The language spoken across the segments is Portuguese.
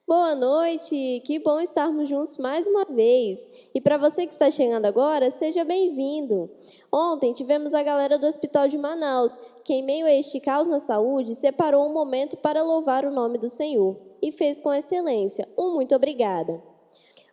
Boa noite! Que bom estarmos juntos mais uma vez. E para você que está chegando agora, seja bem-vindo. Ontem tivemos a galera do Hospital de Manaus, que em meio a este caos na saúde, separou um momento para louvar o nome do Senhor. E fez com excelência. Muito obrigada.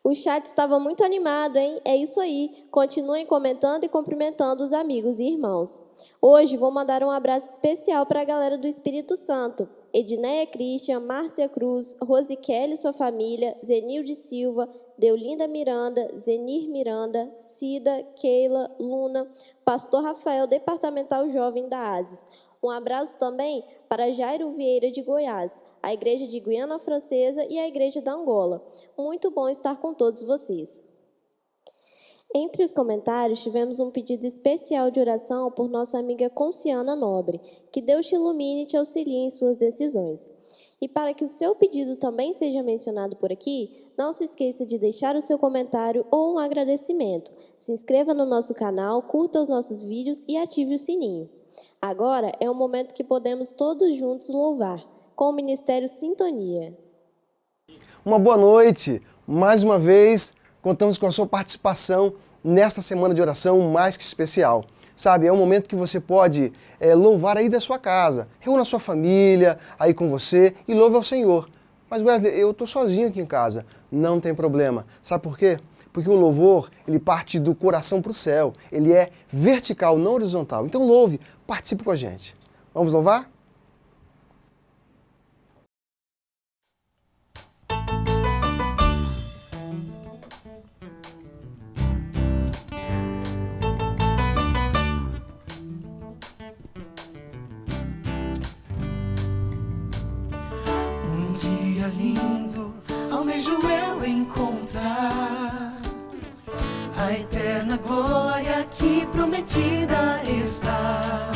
O chat estava muito animado, hein? É isso aí. Continuem comentando e cumprimentando os amigos e irmãos. Hoje vou mandar um abraço especial para a galera do Espírito Santo. Edneia Christian, Márcia Cruz, Rosiquele e sua família, Zenilde Silva, Deolinda Miranda, Zenir Miranda, Cida, Keila, Luna, Pastor Rafael, Departamental Jovem da ASIS. Um abraço também para Jairo Vieira de Goiás, a Igreja de Guiana Francesa e a Igreja da Angola. Muito bom estar com todos vocês. Entre os comentários, tivemos um pedido especial de oração por nossa amiga Conciana Nobre. Que Deus te ilumine e te auxilie em suas decisões. E para que o seu pedido também seja mencionado por aqui, não se esqueça de deixar o seu comentário ou um agradecimento. Se inscreva no nosso canal, curta os nossos vídeos e ative o sininho. Agora é o momento que podemos todos juntos louvar, com o Ministério Sintonia. Uma boa noite! Mais uma vez, contamos com a sua participação nesta semana de oração mais que especial. Sabe, é um momento que você pode louvar aí da sua casa. Reúna a sua família aí com você e louve ao Senhor. Mas Wesley, eu estou sozinho aqui em casa. Não tem problema. Sabe por quê? Porque o louvor, ele parte do coração para o céu. Ele é vertical, não horizontal. Então louve, participe com a gente. Vamos louvar? Lindo, almejo eu encontrar a eterna glória que prometida está.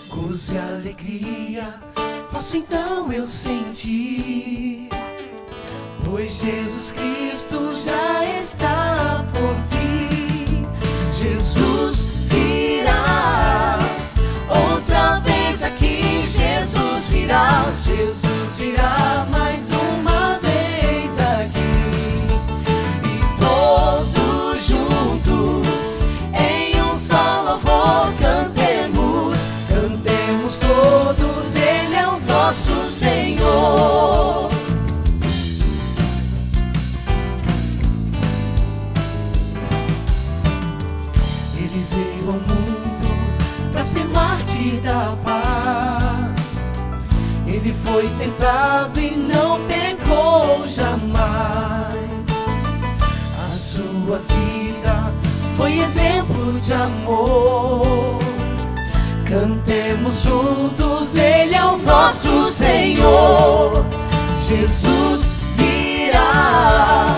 Gozo e alegria posso então eu sentir, pois Jesus Cristo já está por vir. Jesus virá outra vez aqui, Jesus virá, Jesus virá mais uma vez aqui. E todos juntos em um só louvor cantemos, cantemos todos, Ele é o nosso Senhor. Ele veio ao mundo para ser mártir da paz. Ele foi tentado e não pecou jamais. A sua vida foi exemplo de amor. Cantemos juntos, Ele é o nosso Senhor. Jesus virá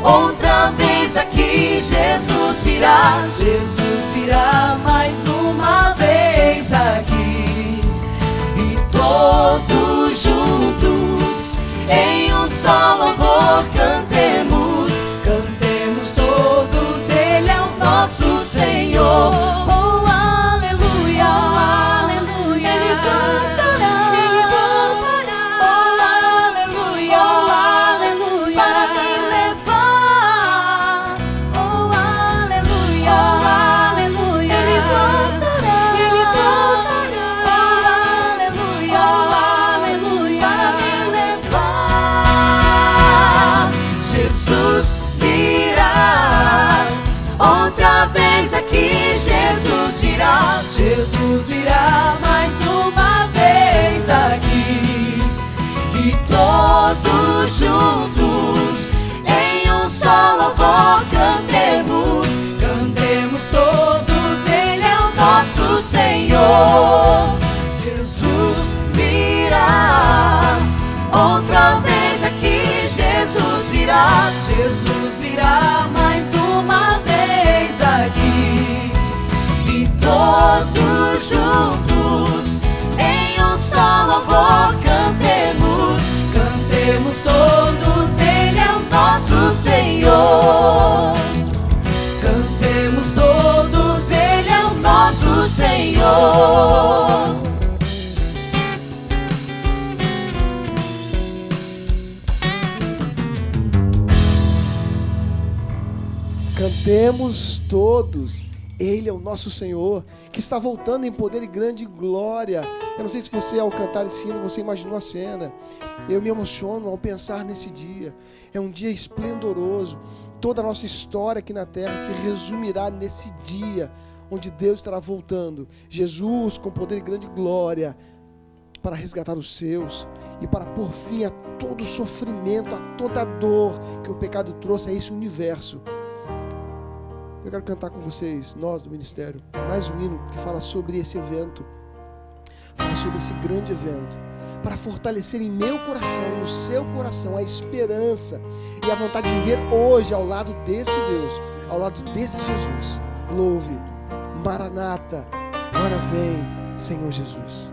outra vez aqui, Jesus virá, Jesus virá mais uma vez aqui. Todos juntos em um só louvor cantemos, cantemos todos, Ele é o nosso Senhor. Oh, aleluia, oh, aleluia, Ele voltará, Ele voltará. Oh, aleluia, oh, aleluia, para me levar. Oh, aleluia, oh, aleluia, Ele voltará, Ele voltará. Jesus virá outra vez aqui, Jesus virá, Jesus virá mais uma vez aqui. E todos juntos em um só louvor cantemos, cantemos todos, Ele é o nosso Senhor. Jesus virá outra vez aqui, Jesus virá, Jesus virá mais uma vez aqui. E todos juntos em um só louvor cantemos, cantemos todos, Ele é o nosso Senhor. Cantemos todos, Ele é o nosso Senhor. Cantemos todos. Ele é o nosso Senhor, que está voltando em poder e grande glória. Eu não sei se você, ao cantar esse hino, você imaginou a cena. Eu me emociono ao pensar nesse dia. É um dia esplendoroso. Toda a nossa história aqui na terra se resumirá nesse dia, onde Deus estará voltando. Jesus, com poder e grande glória, para resgatar os seus e para pôr fim a todo o sofrimento, a toda a dor que o pecado trouxe a esse universo. Eu quero cantar com vocês, nós do ministério, mais um hino que fala sobre esse evento, fala sobre esse grande evento, para fortalecer em meu coração e no seu coração a esperança e a vontade de viver hoje ao lado desse Deus, ao lado desse Jesus. Louve, Maranata, ora vem, Senhor Jesus.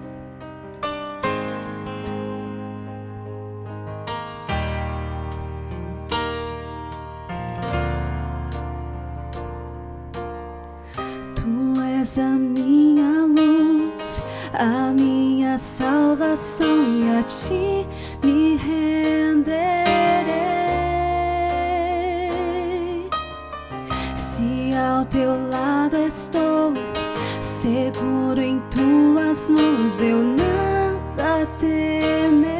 A minha luz, a minha salvação, e a ti me renderei. Se ao teu lado estou, seguro em tuas mãos, eu nada temerei.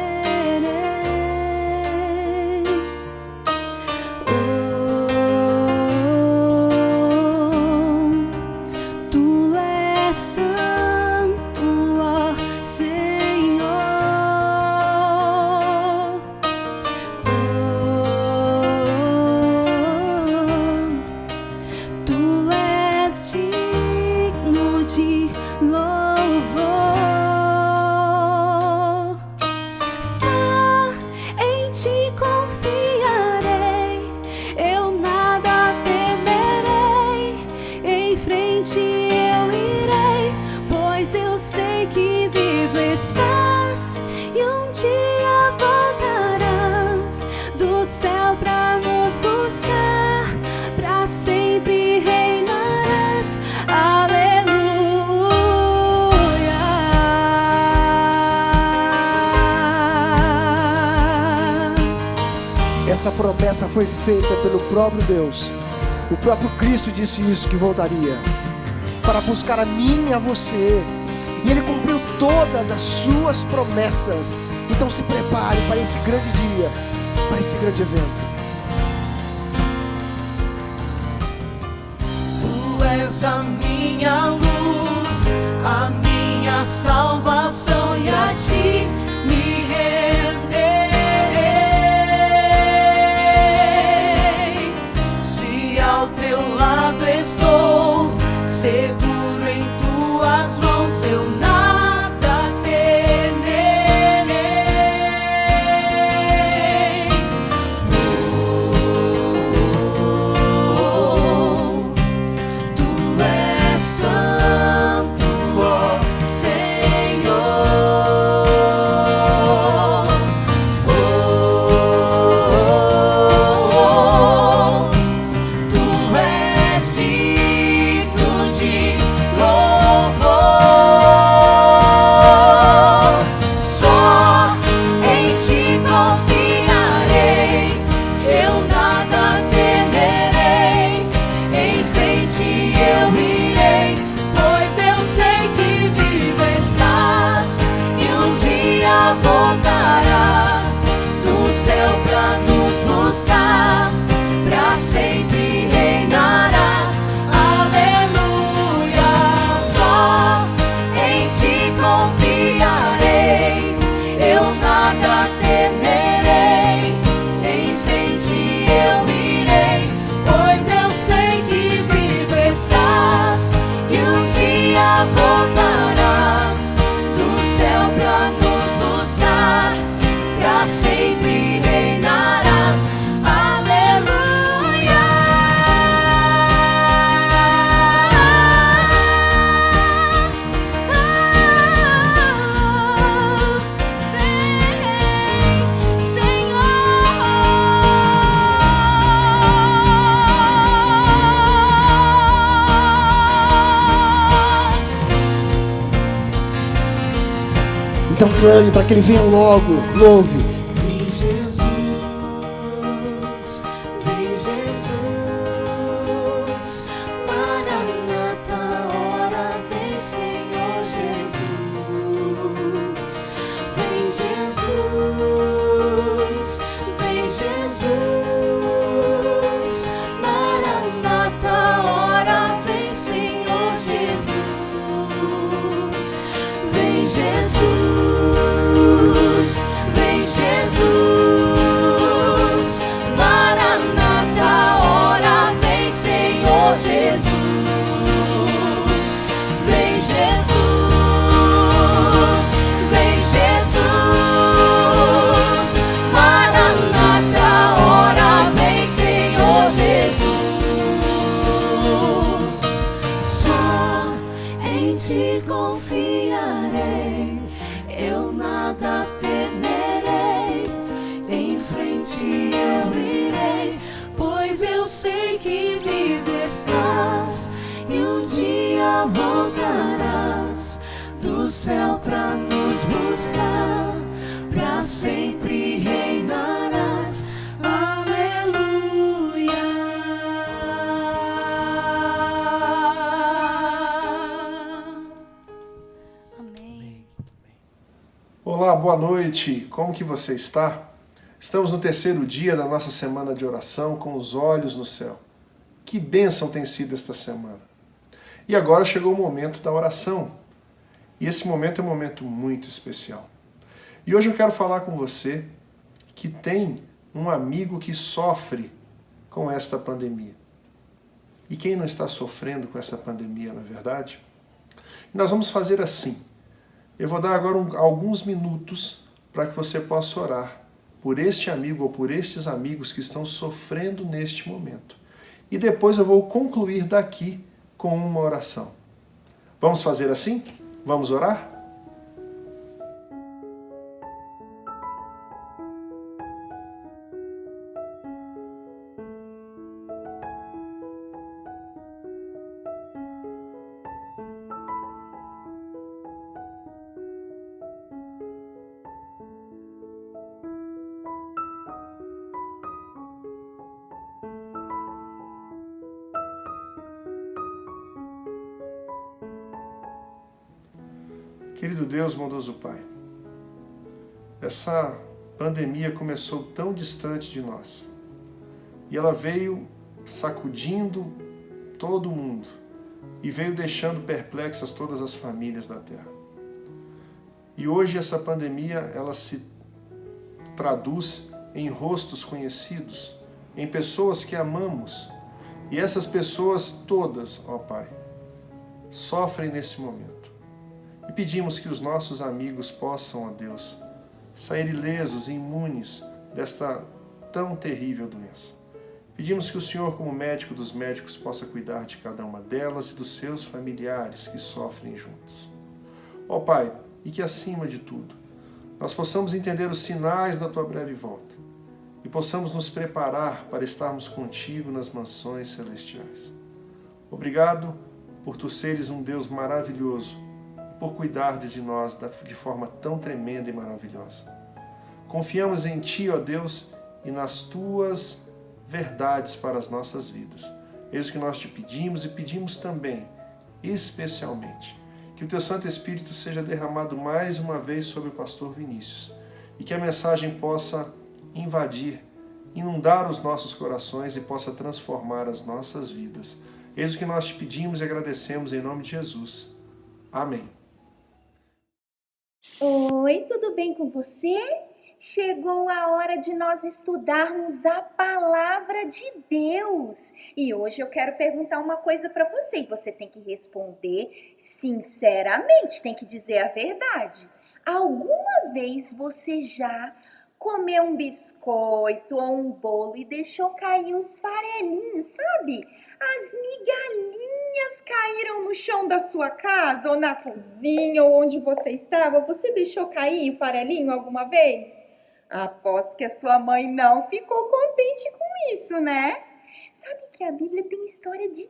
Essa promessa foi feita pelo próprio Deus. O próprio Cristo disse isso, que voltaria para buscar a mim e a você. E Ele cumpriu todas as suas promessas. Então se prepare para esse grande dia, para esse grande evento. Tu és a minha luz, a minha salvação, e a ti me renderei. Se ao teu lado estou, seguro em tuas mãos, eu nada temerei. Tu és santo, ó Senhor. Tu és digno de louvor. Só em ti confiarei, eu nada temerei. Em frente eu irei, pois eu sei que vivo estás, e um dia voltarás do céu pra nos buscar, pra sempre reinarás. Aleluia. Só em ti confiarei, eu nada temerei. Em frente eu irei, pois eu sei que vivo estás, e um dia voltarás do céu pra nos buscar, pra sempre reinarás. Aleluia. Vem, Senhor. Então clame para que Ele venha logo. Louve. Vem Jesus, vem Jesus. ti confiarei, eu nada temerei, em frente eu irei, pois eu sei que vive estás, e um dia voltarás do céu pra nos buscar, pra sempre reinarás. Aleluia. Amém. Olá, boa noite. Como que você está? Estamos no terceiro dia da nossa semana de oração com os olhos no céu. Que bênção tem sido esta semana. E agora chegou o momento da oração. E esse momento é um momento muito especial. E hoje eu quero falar com você que tem um amigo que sofre com esta pandemia. E quem não está sofrendo com essa pandemia, na verdade? E nós vamos fazer assim. Eu vou dar agora alguns minutos para que você possa orar por este amigo ou por estes amigos que estão sofrendo neste momento. E depois eu vou concluir daqui com uma oração. Vamos fazer assim? Vamos orar? Querido Deus, bondoso Pai, essa pandemia começou tão distante de nós e ela veio sacudindo todo mundo e veio deixando perplexas todas as famílias da Terra. E hoje essa pandemia ela se traduz em rostos conhecidos, em pessoas que amamos, e essas pessoas todas, ó Pai, sofrem nesse momento. E pedimos que os nossos amigos possam, ó Deus, sair ilesos e imunes desta tão terrível doença. Pedimos que o Senhor, como médico dos médicos, possa cuidar de cada uma delas e dos seus familiares que sofrem juntos. Ó Pai, e que acima de tudo, nós possamos entender os sinais da Tua breve volta e possamos nos preparar para estarmos contigo nas mansões celestiais. Obrigado por Tu seres um Deus maravilhoso, por cuidar de nós de forma tão tremenda e maravilhosa. Confiamos em Ti, ó Deus, e nas Tuas verdades para as nossas vidas. Eis o que nós Te pedimos e pedimos também, especialmente, que o Teu Santo Espírito seja derramado mais uma vez sobre o pastor Vinícius e que a mensagem possa invadir, inundar os nossos corações e possa transformar as nossas vidas. Eis o que nós Te pedimos e agradecemos em nome de Jesus. Amém. Oi, tudo bem com você? Chegou a hora de nós estudarmos a palavra de Deus. E hoje eu quero perguntar uma coisa para você e você tem que responder sinceramente, tem que dizer a verdade. Alguma vez você já comeu um biscoito ou um bolo e deixou cair os farelinhos, sabe? As migalhinhas caíram no chão da sua casa ou na cozinha ou onde você estava. Você deixou cair o farelinho alguma vez? Aposto que a sua mãe não ficou contente com isso, né? Sabe que a Bíblia tem história de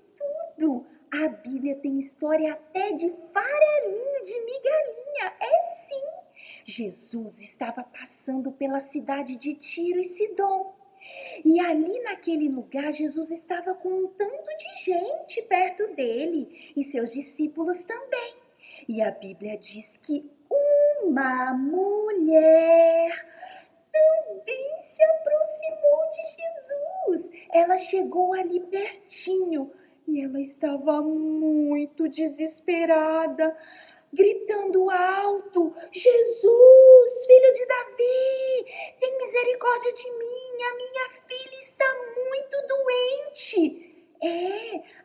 tudo. A Bíblia tem história até de farelinho, de migalhinha. É sim. Jesus estava passando pela cidade de Tiro e Sidom. E ali naquele lugar, Jesus estava com um tanto de gente perto dele e seus discípulos também. E a Bíblia diz que uma mulher também se aproximou de Jesus. Ela chegou ali pertinho e ela estava muito desesperada, gritando alto: Jesus, filho de Davi, tem misericórdia de mim, a minha filha está muito doente.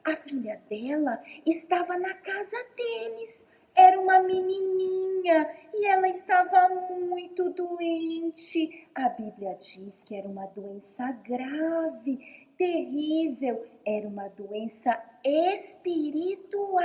A filha dela estava na casa deles, era uma menininha e ela estava muito doente. A Bíblia diz que era uma doença grave, terrível, era uma doença espiritual.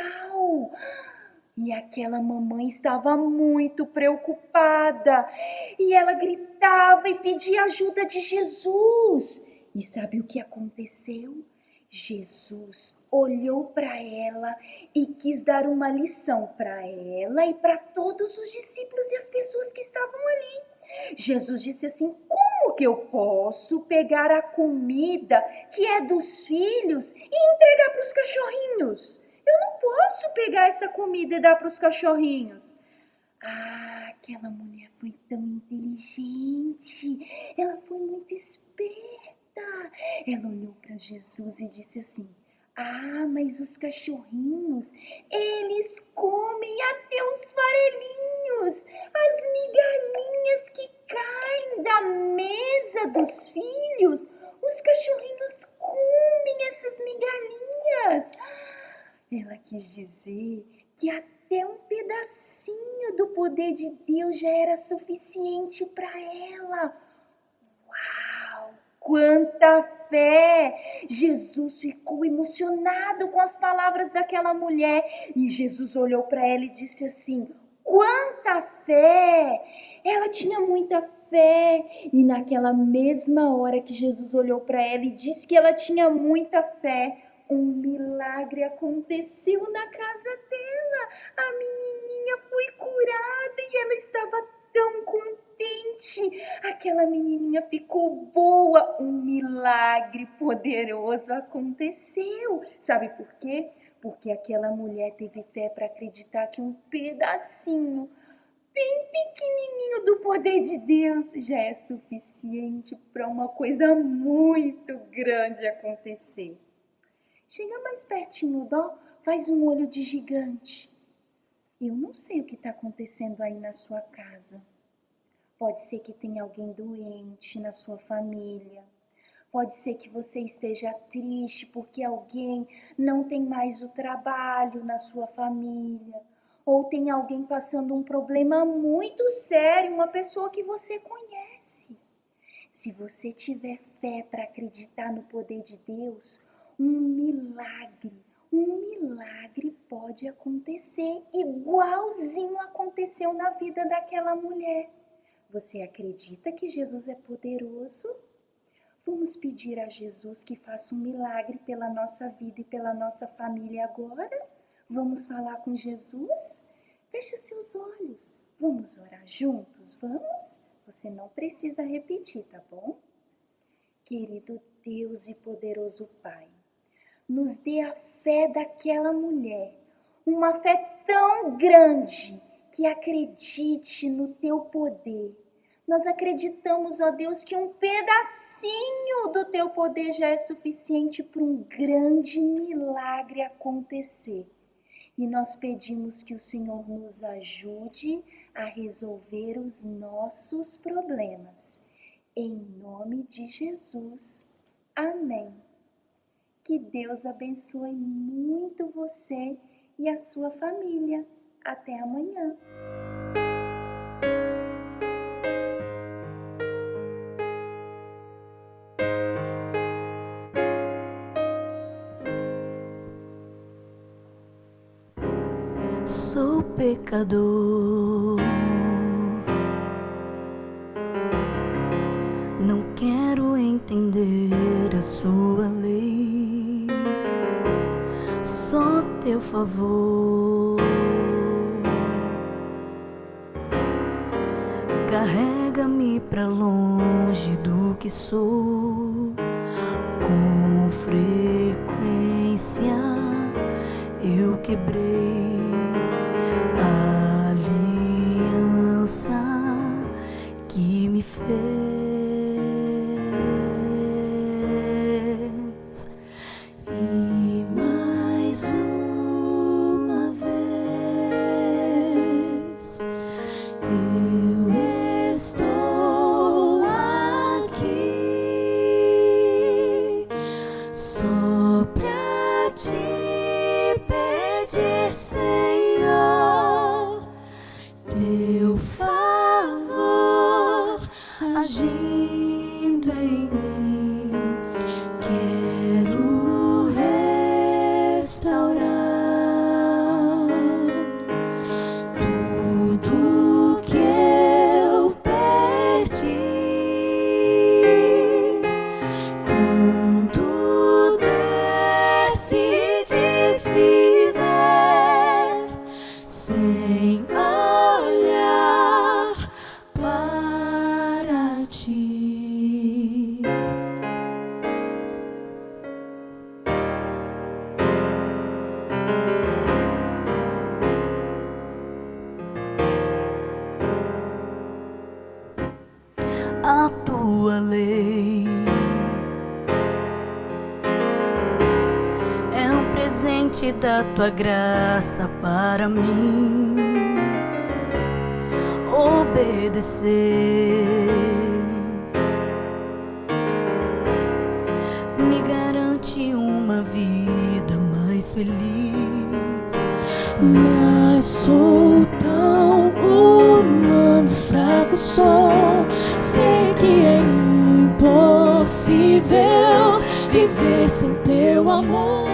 E aquela mamãe estava muito preocupada. E ela gritava e pedia ajuda de Jesus. E sabe o que aconteceu? Jesus olhou para ela e quis dar uma lição para ela e para todos os discípulos e as pessoas que estavam ali. Jesus disse assim: como que eu posso pegar a comida que é dos filhos e entregar para os cachorrinhos? Eu não posso pegar essa comida e dar para os cachorrinhos. Ah, aquela mulher foi tão inteligente, ela foi muito esperta. Ela olhou para Jesus e disse assim: ah, mas os cachorrinhos, eles comem até os farelinhos, as migalhinhas que caem da mesa dos filhos. Os cachorrinhos comem essas migalhinhas. Ela quis dizer que até um pedacinho do poder de Deus já era suficiente para ela. Uau, quanta fé! Jesus ficou emocionado com as palavras daquela mulher e Jesus olhou para ela e disse assim: quanta fé! Ela tinha muita fé. E naquela mesma hora que Jesus olhou para ela e disse que ela tinha muita fé, um milagre aconteceu na casa dela. A menininha foi curada e ela estava tão contente. Aquela menininha ficou boa. Um milagre poderoso aconteceu. Sabe por quê? Porque aquela mulher teve fé para acreditar que um pedacinho bem pequenininho do poder de Deus já é suficiente para uma coisa muito grande acontecer. Chega mais pertinho, Dó, faz um olho de gigante. Eu não sei o que está acontecendo aí na sua casa. Pode ser que tenha alguém doente na sua família. Pode ser que você esteja triste porque alguém não tem mais o trabalho na sua família. Ou tem alguém passando um problema muito sério, uma pessoa que você conhece. Se você tiver fé para acreditar no poder de Deus, um milagre pode acontecer, igualzinho aconteceu na vida daquela mulher. Você acredita que Jesus é poderoso? Vamos pedir a Jesus que faça um milagre pela nossa vida e pela nossa família agora? Vamos falar com Jesus? Feche os seus olhos. Vamos orar juntos? Vamos? Você não precisa repetir, tá bom? Querido Deus e poderoso Pai, nos dê a fé daquela mulher, uma fé tão grande que acredite no teu poder. Nós acreditamos, ó Deus, que um pedacinho do teu poder já é suficiente para um grande milagre acontecer. E nós pedimos que o Senhor nos ajude a resolver os nossos problemas. Em nome de Jesus. Amém. Que Deus abençoe muito você e a sua família. Até amanhã. Sou pecador, não quero entender a sua lei, só teu favor carrega-me pra longe do que sou. Com frequência eu quebrei a aliança que me fez. E mais uma vez eu estou aqui só pra te pedir, Senhor, teu favor agindo em mim. Quero restaurar somente da tua graça para mim obedecer. Me garante uma vida mais feliz, mas sou tão humano, fraco sou. Sei que é impossível viver sem teu amor.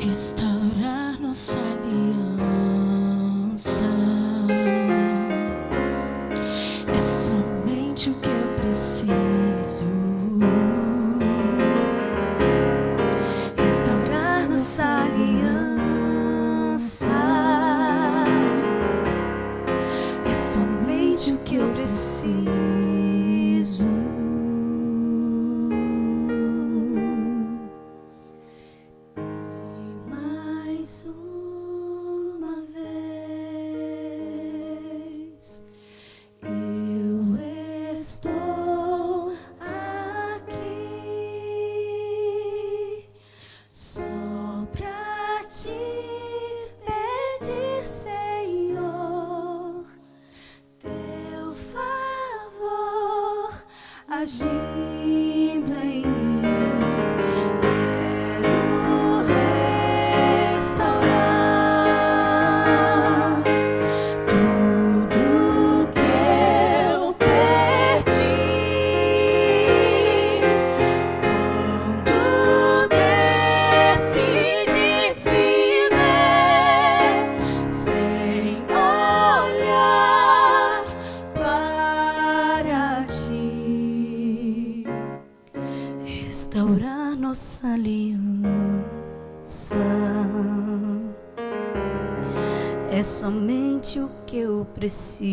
Restaurar nossa aliança é somente o que eu preciso. Restaurar nossa aliança é somente o que eu preciso. Agindo em mim, quero restaurar tudo que eu perdi quando decidi viver sem olhar para ti. Restaurar nossa aliança é somente o que eu preciso.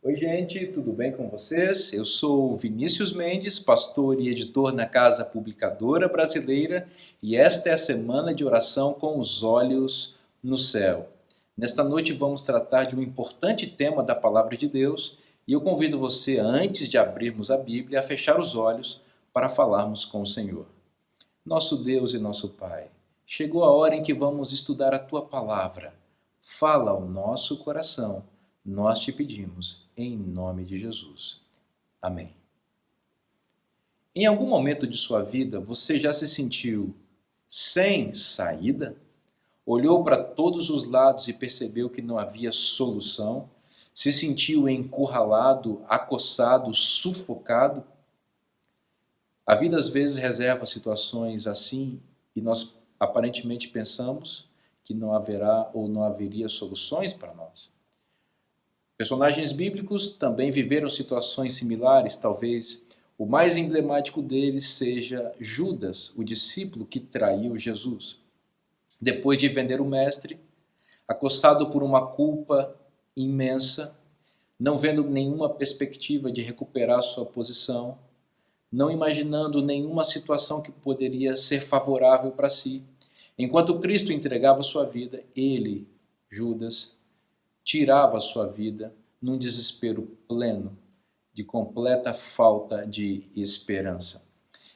Oi, gente, tudo bem com vocês? Eu sou Vinícius Mendes, pastor e editor na Casa Publicadora Brasileira, e esta é a semana de oração com os olhos no céu. Nesta noite vamos tratar de um importante tema da Palavra de Deus e eu convido você, antes de abrirmos a Bíblia, a fechar os olhos para falarmos com o Senhor. Nosso Deus e nosso Pai, chegou a hora em que vamos estudar a Tua Palavra. Fala ao nosso coração, nós te pedimos, em nome de Jesus. Amém. Em algum momento de sua vida, você já se sentiu sem saída? Olhou para todos os lados e percebeu que não havia solução? Se sentiu encurralado, acossado, sufocado? A vida às vezes reserva situações assim e nós aparentemente pensamos que não haverá ou não haveria soluções para nós. Personagens bíblicos também viveram situações similares, talvez o mais emblemático deles seja Judas, o discípulo que traiu Jesus. Depois de vender o mestre, acossado por uma culpa imensa, não vendo nenhuma perspectiva de recuperar sua posição, não imaginando nenhuma situação que poderia ser favorável para si, enquanto Cristo entregava sua vida, ele, Judas, tirava sua vida num desespero pleno, de completa falta de esperança.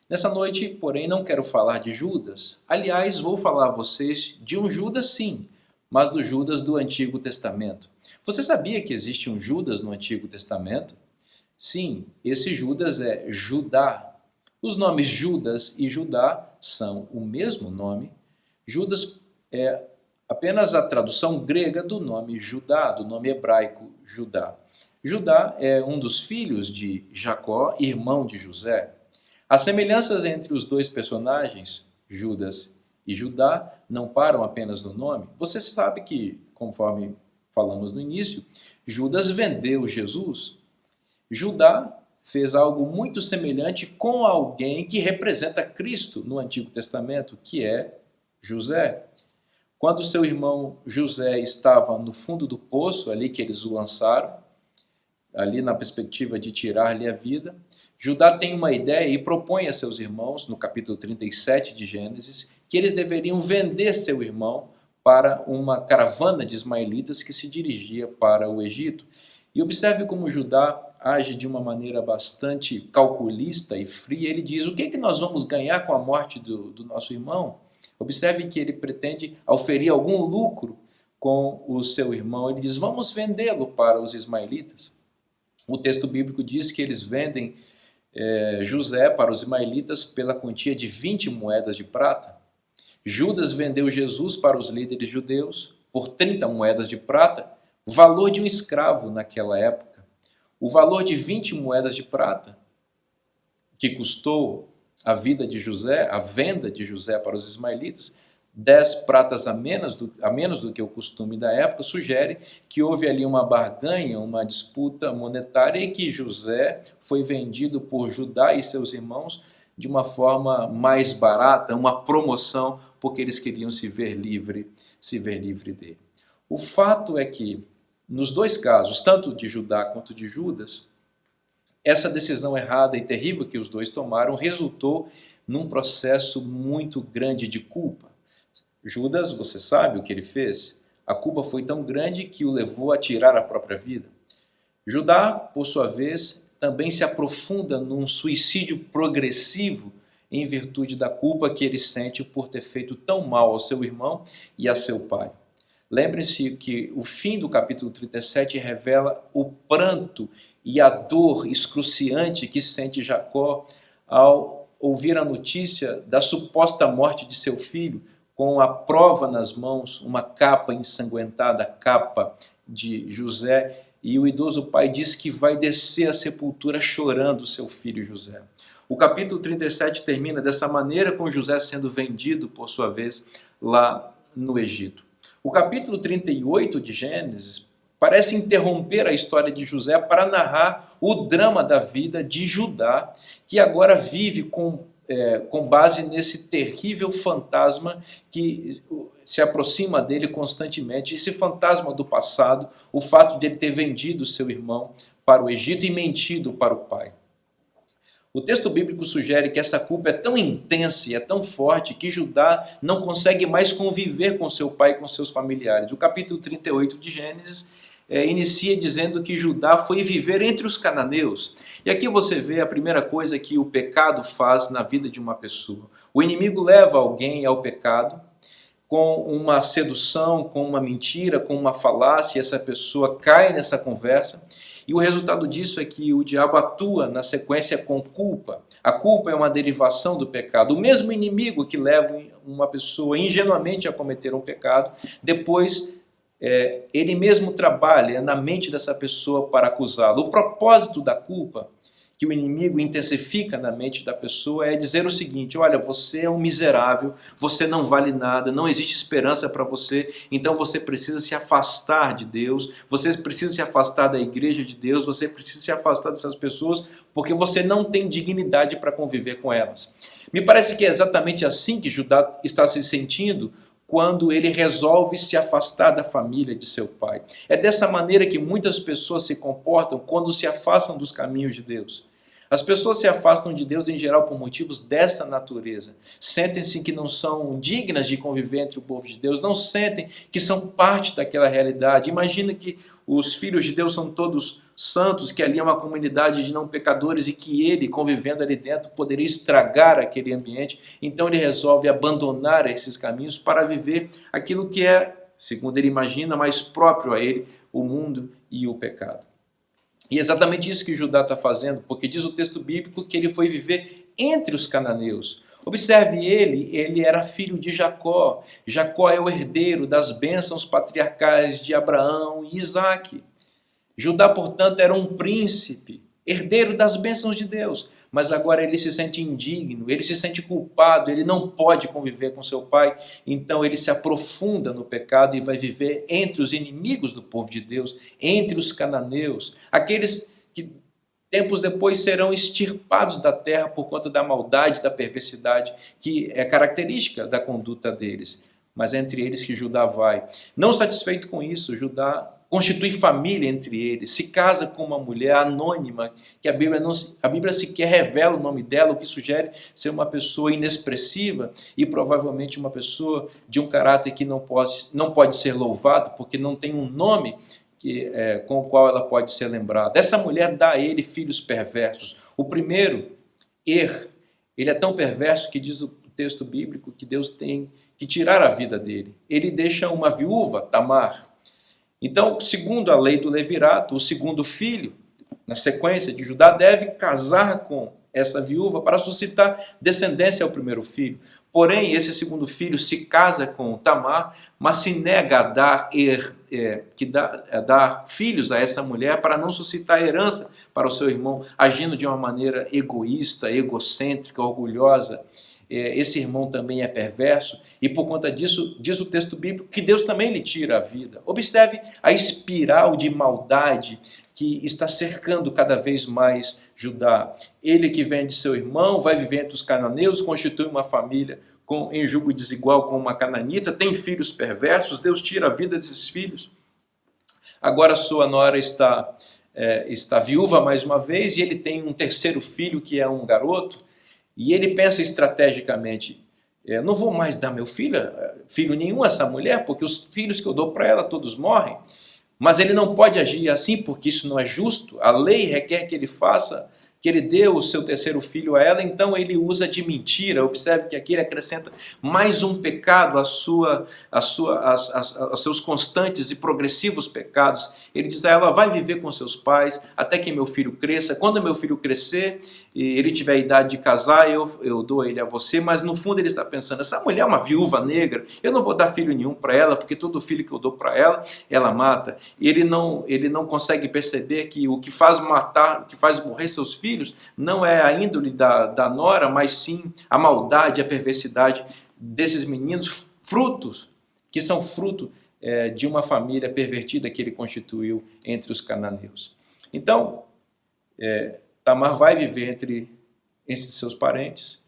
Nessa noite, porém, não quero falar de Judas. Aliás, vou falar a vocês de um Judas sim, mas do Judas do Antigo Testamento. Você sabia que existe um Judas no Antigo Testamento? Sim, esse Judas é Judá. Os nomes Judas e Judá são o mesmo nome. Judas é apenas a tradução grega do nome Judá, do nome hebraico Judá. Judá é um dos filhos de Jacó, irmão de José. As semelhanças entre os dois personagens, Judas e Judá, não param apenas no nome. Você sabe que, conforme falamos no início, Judas vendeu Jesus. Judá fez algo muito semelhante com alguém que representa Cristo no Antigo Testamento, que é José. Quando seu irmão José estava no fundo do poço, ali que eles o lançaram, ali na perspectiva de tirar-lhe a vida, Judá tem uma ideia e propõe a seus irmãos, no capítulo 37 de Gênesis, que eles deveriam vender seu irmão para uma caravana de ismaelitas que se dirigia para o Egito. E observe como Judá age de uma maneira bastante calculista e fria. Ele diz: o que é que nós vamos ganhar com a morte do nosso irmão? Observe que ele pretende auferir algum lucro com o seu irmão. Ele diz: vamos vendê-lo para os ismaelitas. O texto bíblico diz que eles vendem José para os ismaelitas pela quantia de 20 moedas de prata. Judas vendeu Jesus para os líderes judeus por 30 moedas de prata, o valor de um escravo naquela época. O valor de 20 moedas de prata, que custou a vida de José, a venda de José para os ismaelitas, 10 pratas a menos do que o costume da época, sugere que houve ali uma barganha, uma disputa monetária e que José foi vendido por Judá e seus irmãos de uma forma mais barata, uma promoção, porque eles queriam se ver livre dele. O fato é que, nos dois casos, tanto de Judá quanto de Judas, essa decisão errada e terrível que os dois tomaram resultou num processo muito grande de culpa. Judas, você sabe o que ele fez? A culpa foi tão grande que o levou a tirar a própria vida. Judá, por sua vez, também se aprofunda num suicídio progressivo em virtude da culpa que ele sente por ter feito tão mal ao seu irmão e a seu pai. Lembre-se que o fim do capítulo 37 revela o pranto e a dor excruciante que sente Jacó ao ouvir a notícia da suposta morte de seu filho, com a prova nas mãos, uma capa ensanguentada, a capa de José, e o idoso pai diz que vai descer à sepultura chorando seu filho José. O capítulo 37 termina dessa maneira, com José sendo vendido, por sua vez, lá no Egito. O capítulo 38 de Gênesis parece interromper a história de José para narrar o drama da vida de Judá, que agora vive com base nesse terrível fantasma que se aproxima dele constantemente, esse fantasma do passado, o fato de ele ter vendido seu irmão para o Egito e mentido para o pai. O texto bíblico sugere que essa culpa é tão intensa e é tão forte que Judá não consegue mais conviver com seu pai e com seus familiares. O capítulo 38 de Gênesis inicia dizendo que Judá foi viver entre os cananeus. E aqui você vê a primeira coisa que o pecado faz na vida de uma pessoa. O inimigo leva alguém ao pecado com uma sedução, com uma mentira, com uma falácia, e essa pessoa cai nessa conversa. E o resultado disso é que o diabo atua na sequência com culpa. A culpa é uma derivação do pecado. O mesmo inimigo que leva uma pessoa ingenuamente a cometer um pecado, depois ele mesmo trabalha na mente dessa pessoa para acusá-lo. O propósito da culpa, que o inimigo intensifica na mente da pessoa, é dizer o seguinte: olha, você é um miserável, você não vale nada, não existe esperança para você, então você precisa se afastar de Deus, você precisa se afastar da igreja de Deus, você precisa se afastar dessas pessoas, porque você não tem dignidade para conviver com elas. Me parece que é exatamente assim que Judá está se sentindo quando ele resolve se afastar da família de seu pai. É dessa maneira que muitas pessoas se comportam quando se afastam dos caminhos de Deus. As pessoas se afastam de Deus em geral por motivos dessa natureza. Sentem-se que não são dignas de conviver entre o povo de Deus, não sentem que são parte daquela realidade. Imagina que os filhos de Deus são todos santos, que ali é uma comunidade de não pecadores e que ele, convivendo ali dentro, poderia estragar aquele ambiente. Então ele resolve abandonar esses caminhos para viver aquilo que é segundo ele imagina, mais próprio a ele, o mundo e o pecado. E é exatamente isso que Judá está fazendo, porque diz o texto bíblico que ele foi viver entre os cananeus. Observe ele era filho de Jacó. Jacó é o herdeiro das bênçãos patriarcais de Abraão e Isaque. Judá, portanto, era um príncipe, herdeiro das bênçãos de Deus. Mas agora ele se sente indigno, ele se sente culpado, ele não pode conviver com seu pai. Então ele se aprofunda no pecado e vai viver entre os inimigos do povo de Deus, entre os cananeus, aqueles que tempos depois serão extirpados da terra por conta da maldade, da perversidade, que é característica da conduta deles. Mas é entre eles que Judá vai. Não satisfeito com isso, Judá constitui família entre eles, se casa com uma mulher anônima, que a Bíblia sequer revela o nome dela, o que sugere ser uma pessoa inexpressiva e provavelmente uma pessoa de um caráter que não pode ser louvado, porque não tem um nome com o qual ela pode ser lembrada. Essa mulher dá a ele filhos perversos. O primeiro, ele é tão perverso que diz o texto bíblico que Deus tem que tirar a vida dele. Ele deixa uma viúva, Tamar. Então, segundo a lei do levirato, o segundo filho, na sequência de Judá, deve casar com essa viúva para suscitar descendência ao primeiro filho. Porém, esse segundo filho se casa com Tamar, mas se nega a dar filhos a essa mulher para não suscitar herança para o seu irmão, agindo de uma maneira egoísta, egocêntrica, orgulhosa. Esse irmão também é perverso e por conta disso, diz o texto bíblico, que Deus também lhe tira a vida. Observe a espiral de maldade que está cercando cada vez mais Judá. Ele que vem de seu irmão, vai viver entre os cananeus, constitui uma família em julgo desigual com uma cananita, tem filhos perversos, Deus tira a vida desses filhos. Agora sua nora está viúva mais uma vez e ele tem um terceiro filho que é um garoto. E ele pensa estrategicamente, não vou mais dar meu filho nenhum a essa mulher, porque os filhos que eu dou para ela todos morrem. Mas ele não pode agir assim, porque isso não é justo. A lei requer que ele faça, que ele dê o seu terceiro filho a ela, então ele usa de mentira. Observe que aqui ele acrescenta mais um pecado aos seus constantes e progressivos pecados. Ele diz a ela, vai viver com seus pais até que meu filho cresça. Quando meu filho crescer e ele tiver a idade de casar, eu dou ele a você. Mas no fundo ele está pensando, essa mulher é uma viúva negra, eu não vou dar filho nenhum para ela, porque todo filho que eu dou para ela, ela mata. E ele não consegue perceber que o que faz matar, o que faz morrer seus filhos, não é a índole da nora, mas sim a maldade, a perversidade desses meninos, que são fruto de uma família pervertida que ele constituiu entre os cananeus. Então, Tamar vai viver entre seus parentes,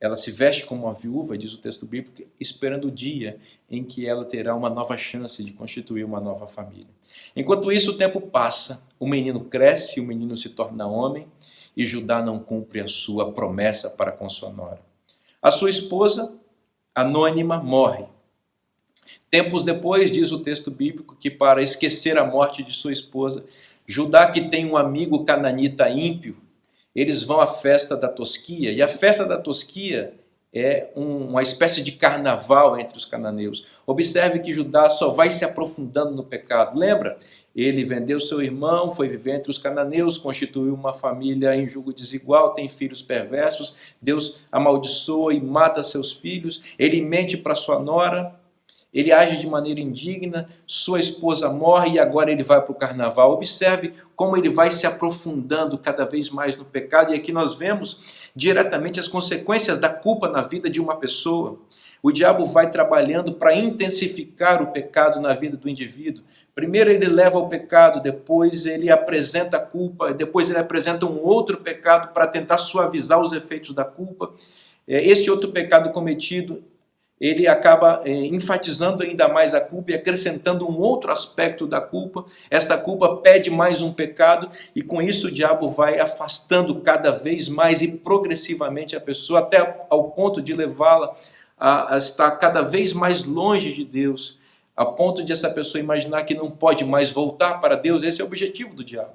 ela se veste como uma viúva, diz o texto bíblico, esperando o dia em que ela terá uma nova chance de constituir uma nova família. Enquanto isso, o tempo passa, o menino cresce, o menino se torna homem, e Judá não cumpre a sua promessa para com sua nora. A sua esposa, anônima, morre. Tempos depois, diz o texto bíblico, que para esquecer a morte de sua esposa, Judá, que tem um amigo cananita ímpio, eles vão à festa da tosquia, e a festa da tosquia é uma espécie de carnaval entre os cananeus. Observe que Judá só vai se aprofundando no pecado. Lembra? Ele vendeu seu irmão, foi viver entre os cananeus, constituiu uma família em julgo desigual, tem filhos perversos, Deus amaldiçoa e mata seus filhos, ele mente para sua nora, ele age de maneira indigna, sua esposa morre e agora ele vai para o carnaval. Observe como ele vai se aprofundando cada vez mais no pecado, e aqui nós vemos diretamente as consequências da culpa na vida de uma pessoa. O diabo vai trabalhando para intensificar o pecado na vida do indivíduo. Primeiro ele leva ao pecado, depois ele apresenta a culpa, depois ele apresenta um outro pecado para tentar suavizar os efeitos da culpa. Este outro pecado cometido, ele acaba enfatizando ainda mais a culpa e acrescentando um outro aspecto da culpa. Essa culpa pede mais um pecado e com isso o diabo vai afastando cada vez mais e progressivamente a pessoa até ao ponto de levá-la a estar cada vez mais longe de Deus, a ponto de essa pessoa imaginar que não pode mais voltar para Deus. Esse é o objetivo do diabo.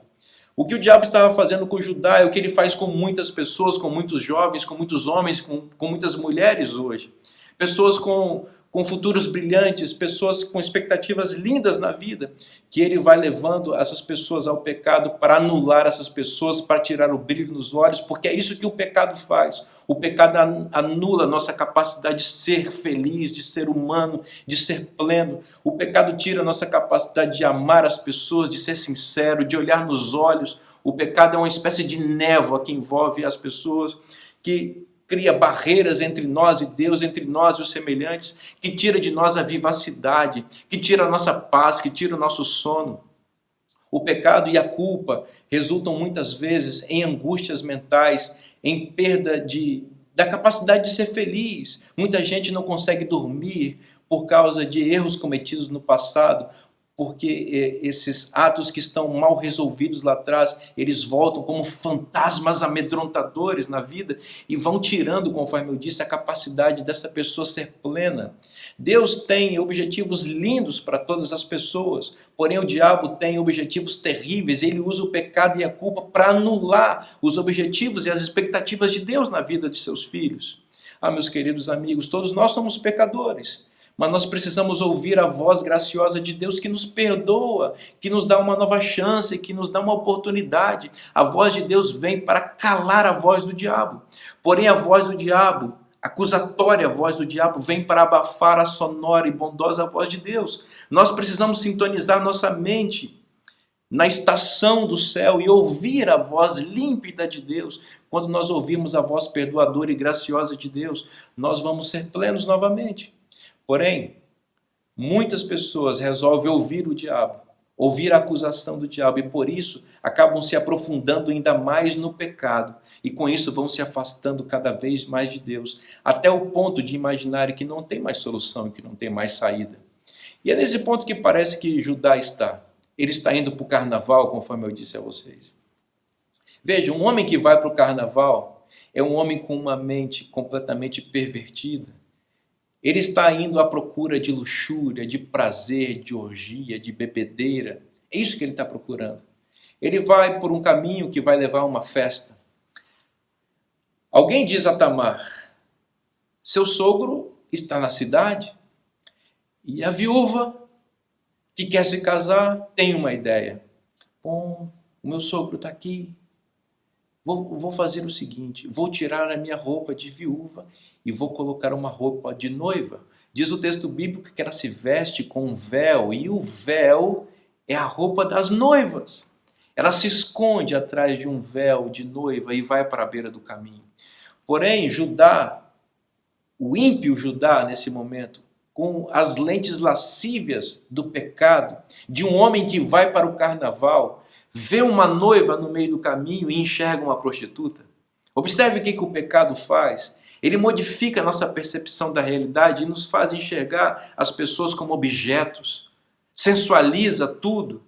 O que o diabo estava fazendo com Judá é o que ele faz com muitas pessoas, com muitos jovens, com muitos homens, com muitas mulheres hoje. Pessoas com com futuros brilhantes, pessoas com expectativas lindas na vida, que ele vai levando essas pessoas ao pecado para anular essas pessoas, para tirar o brilho nos olhos, porque é isso que o pecado faz. O pecado anula a nossa capacidade de ser feliz, de ser humano, de ser pleno. O pecado tira a nossa capacidade de amar as pessoas, de ser sincero, de olhar nos olhos. O pecado é uma espécie de névoa que envolve as pessoas, que cria barreiras entre nós e Deus, entre nós e os semelhantes, que tira de nós a vivacidade, que tira a nossa paz, que tira o nosso sono. O pecado e a culpa resultam muitas vezes em angústias mentais, em perda da capacidade de ser feliz. Muita gente não consegue dormir por causa de erros cometidos no passado, porque esses atos que estão mal resolvidos lá atrás, eles voltam como fantasmas amedrontadores na vida e vão tirando, conforme eu disse, a capacidade dessa pessoa ser plena. Deus tem objetivos lindos para todas as pessoas, porém o diabo tem objetivos terríveis. Ele usa o pecado e a culpa para anular os objetivos e as expectativas de Deus na vida de seus filhos. Meus queridos amigos, todos nós somos pecadores, mas nós precisamos ouvir a voz graciosa de Deus que nos perdoa, que nos dá uma nova chance, que nos dá uma oportunidade. A voz de Deus vem para calar a voz do diabo. Porém, a voz do diabo, acusatória voz do diabo, vem para abafar a sonora e bondosa voz de Deus. Nós precisamos sintonizar nossa mente na estação do céu e ouvir a voz límpida de Deus. Quando nós ouvirmos a voz perdoadora e graciosa de Deus, nós vamos ser plenos novamente. Porém, muitas pessoas resolvem ouvir o diabo, ouvir a acusação do diabo, e por isso acabam se aprofundando ainda mais no pecado, e com isso vão se afastando cada vez mais de Deus, até o ponto de imaginarem que não tem mais solução, que não tem mais saída. E é nesse ponto que parece que Judá está. Ele está indo para o carnaval, conforme eu disse a vocês. Veja, um homem que vai para o carnaval é um homem com uma mente completamente pervertida. Ele está indo à procura de luxúria, de prazer, de orgia, de bebedeira. É isso que ele está procurando. Ele vai por um caminho que vai levar a uma festa. Alguém diz a Tamar: seu sogro está na cidade. E a viúva que quer se casar tem uma ideia. Bom, o meu sogro está aqui. Vou fazer o seguinte, vou tirar a minha roupa de viúva e vou colocar uma roupa de noiva. Diz o texto bíblico que ela se veste com um véu, e o véu é a roupa das noivas. Ela se esconde atrás de um véu de noiva e vai para a beira do caminho. Porém, Judá, o ímpio Judá nesse momento, com as lentes lascívias do pecado, de um homem que vai para o carnaval, vê uma noiva no meio do caminho e enxerga uma prostituta. Observe o que o pecado faz. Ele modifica a nossa percepção da realidade e nos faz enxergar as pessoas como objetos, sensualiza tudo.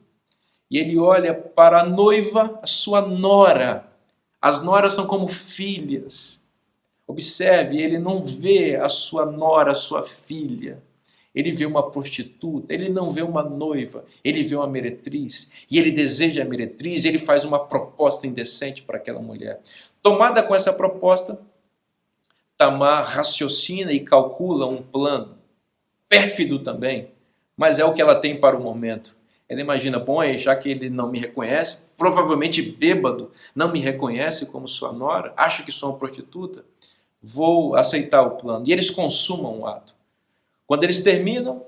E ele olha para a noiva, a sua nora. As noras são como filhas. Observe, ele não vê a sua nora, a sua filha. Ele vê uma prostituta, ele não vê uma noiva, ele vê uma meretriz. E ele deseja a meretriz, e ele faz uma proposta indecente para aquela mulher. Tomada com essa proposta, Tamar raciocina e calcula um plano, pérfido também, mas é o que ela tem para o momento. Ela imagina, bom, já que ele não me reconhece, provavelmente bêbado, não me reconhece como sua nora, acha que sou uma prostituta, vou aceitar o plano. E eles consumam o ato. Quando eles terminam,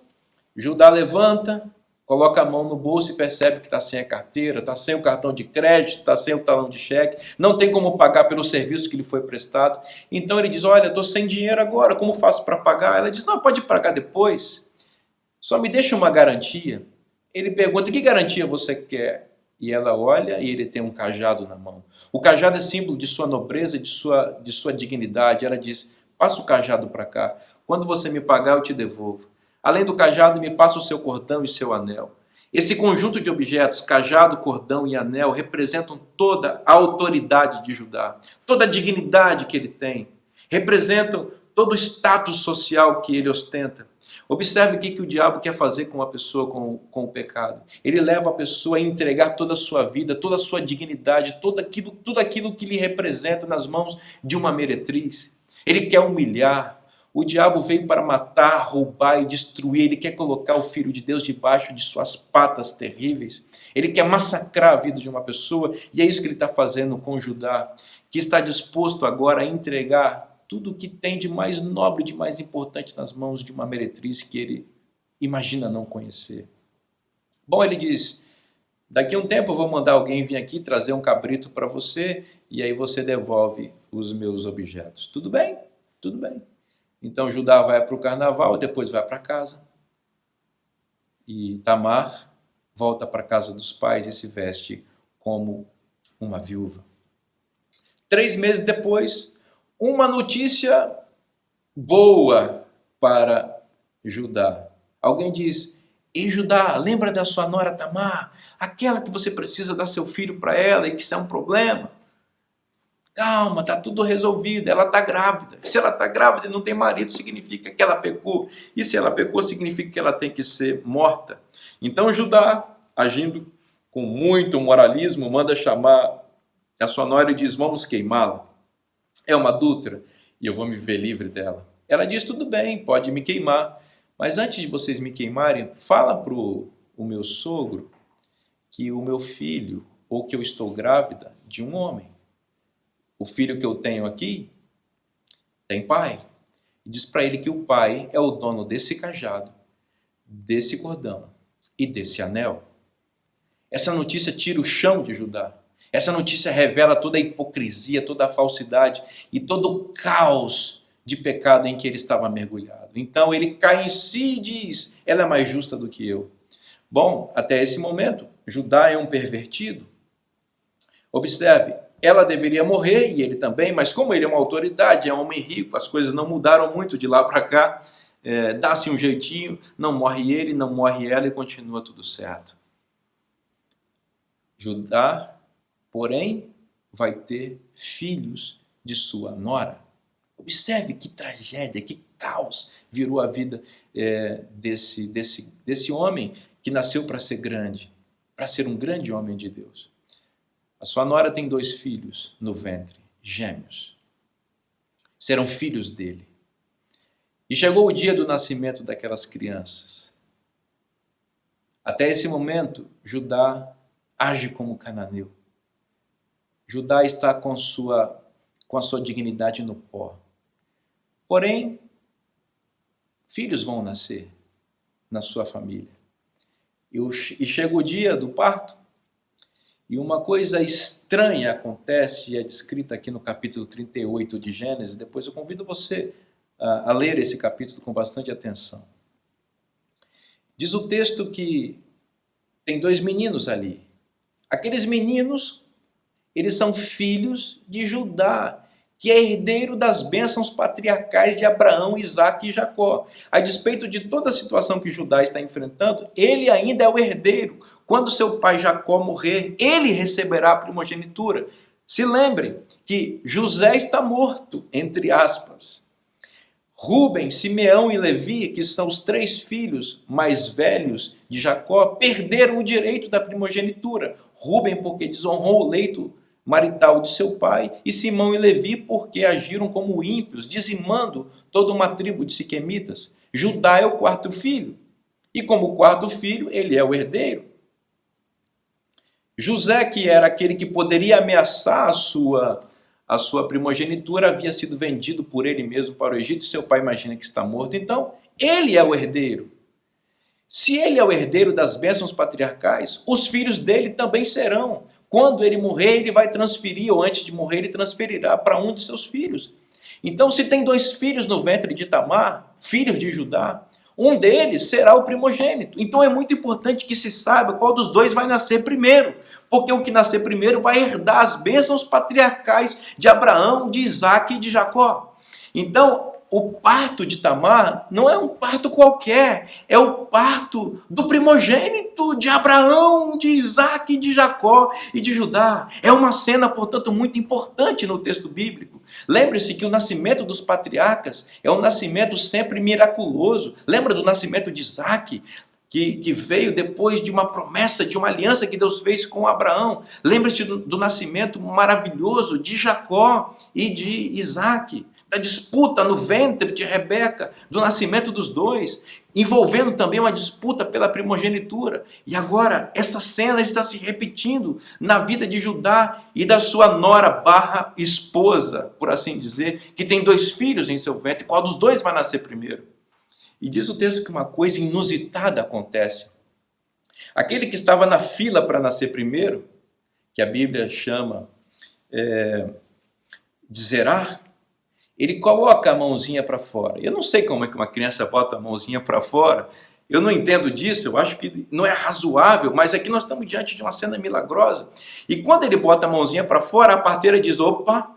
Judá levanta, coloca a mão no bolso e percebe que está sem a carteira, está sem o cartão de crédito, está sem o talão de cheque, não tem como pagar pelo serviço que lhe foi prestado. Então ele diz, olha, estou sem dinheiro agora, como faço para pagar? Ela diz, não, pode pagar depois, só me deixa uma garantia. Ele pergunta, que garantia você quer? E ela olha e ele tem um cajado na mão. O cajado é símbolo de sua nobreza, de sua dignidade. Ela diz, passa o cajado para cá, quando você me pagar eu te devolvo. Além do cajado, me passa o seu cordão e seu anel. Esse conjunto de objetos, cajado, cordão e anel, representam toda a autoridade de Judá, toda a dignidade que ele tem, representam todo o status social que ele ostenta. Observe o que o diabo quer fazer com a pessoa com o pecado. Ele leva a pessoa a entregar toda a sua vida, toda a sua dignidade, tudo aquilo que lhe representa nas mãos de uma meretriz. Ele quer humilhar. O diabo veio para matar, roubar e destruir. Ele quer colocar o Filho de Deus debaixo de suas patas terríveis. Ele quer massacrar a vida de uma pessoa. E é isso que ele está fazendo com Judá, que está disposto agora a entregar tudo o que tem de mais nobre, de mais importante nas mãos de uma meretriz que ele imagina não conhecer. Bom, ele diz, daqui a um tempo eu vou mandar alguém vir aqui trazer um cabrito para você e aí você devolve os meus objetos. Tudo bem? Tudo bem. Então Judá vai para o carnaval, depois vai para casa. E Tamar volta para a casa dos pais e se veste como uma viúva. 3 meses depois, uma notícia boa para Judá. Alguém diz, ei Judá, lembra da sua nora Tamar? Aquela que você precisa dar seu filho para ela e que isso é um problema? Calma, está tudo resolvido, ela está grávida. Se ela está grávida e não tem marido, significa que ela pecou. E se ela pecou, significa que ela tem que ser morta. Então Judá, agindo com muito moralismo, manda chamar a sua nora e diz, vamos queimá-la. É uma adúltera e eu vou me ver livre dela. Ela diz, tudo bem, pode me queimar. Mas antes de vocês me queimarem, fala para o meu sogro que o meu filho, ou que eu estou grávida de um homem. O filho que eu tenho aqui tem pai. E diz para ele que o pai é o dono desse cajado, desse cordão e desse anel. Essa notícia tira o chão de Judá. Essa notícia revela toda a hipocrisia, toda a falsidade e todo o caos de pecado em que ele estava mergulhado. Então ele cai em si e diz, ela é mais justa do que eu. Bom, até esse momento, Judá é um pervertido. Observe, ela deveria morrer e ele também, mas como ele é uma autoridade, é um homem rico, as coisas não mudaram muito de lá para cá, dá-se um jeitinho, não morre ele, não morre ela e continua tudo certo. Judá, porém, vai ter filhos de sua nora. Observe que tragédia, que caos virou a vida desse homem que nasceu para ser grande, para ser um grande homem de Deus. A sua nora tem 2 filhos no ventre, gêmeos. Serão filhos dele. E chegou o dia do nascimento daquelas crianças. Até esse momento, Judá age como cananeu. Judá está com a sua dignidade no pó. Porém, filhos vão nascer na sua família. E chega o dia do parto, e uma coisa estranha acontece, e é descrita aqui no capítulo 38 de Gênesis. Depois eu convido você a ler esse capítulo com bastante atenção. Diz o texto que tem 2 meninos ali. Aqueles meninos, eles são filhos de Judá, que é herdeiro das bênçãos patriarcais de Abraão, Isaque e Jacó. A despeito de toda a situação que Judá está enfrentando, ele ainda é o herdeiro. Quando seu pai Jacó morrer, ele receberá a primogenitura. Se lembrem que José está morto, entre aspas. Rúben, Simeão e Levi, que são os 3 filhos mais velhos de Jacó, perderam o direito da primogenitura. Rúben porque desonrou o leito marital de seu pai, e Simão e Levi porque agiram como ímpios, dizimando toda uma tribo de siquemitas. Judá é o 4º filho, e como 4º filho, ele é o herdeiro. José, que era aquele que poderia ameaçar a sua primogenitura, havia sido vendido por ele mesmo para o Egito, seu pai imagina que está morto, então ele é o herdeiro. Se ele é o herdeiro das bênçãos patriarcais, os filhos dele também serão. Quando ele morrer, ele vai transferir, ou antes de morrer, ele transferirá para um de seus filhos. Então, se tem 2 filhos no ventre de Tamar, filhos de Judá, um deles será o primogênito. Então, é muito importante que se saiba qual dos 2 vai nascer primeiro, porque o que nascer primeiro vai herdar as bênçãos patriarcais de Abraão, de Isaque e de Jacó. Então, o parto de Tamar não é um parto qualquer, é o parto do primogênito de Abraão, de Isaque, de Jacó e de Judá. É uma cena, portanto, muito importante no texto bíblico. Lembre-se que o nascimento dos patriarcas é um nascimento sempre miraculoso. Lembra do nascimento de Isaque, que veio depois de uma promessa, de uma aliança que Deus fez com Abraão. Lembre-se do nascimento maravilhoso de Jacó e de Isaque. da disputa no ventre de Rebeca, do nascimento dos dois, envolvendo também uma disputa pela primogenitura. E agora essa cena está se repetindo na vida de Judá e da sua nora barra esposa, por assim dizer, que tem 2 filhos em seu ventre, qual dos dois vai nascer primeiro? E diz o texto que uma coisa inusitada acontece. Aquele que estava na fila para nascer primeiro, que a Bíblia chama de Zerá, ele coloca a mãozinha para fora. Eu não sei como é que uma criança bota a mãozinha para fora, eu não entendo disso, eu acho que não é razoável, mas aqui nós estamos diante de uma cena milagrosa. E quando ele bota a mãozinha para fora, a parteira diz, opa,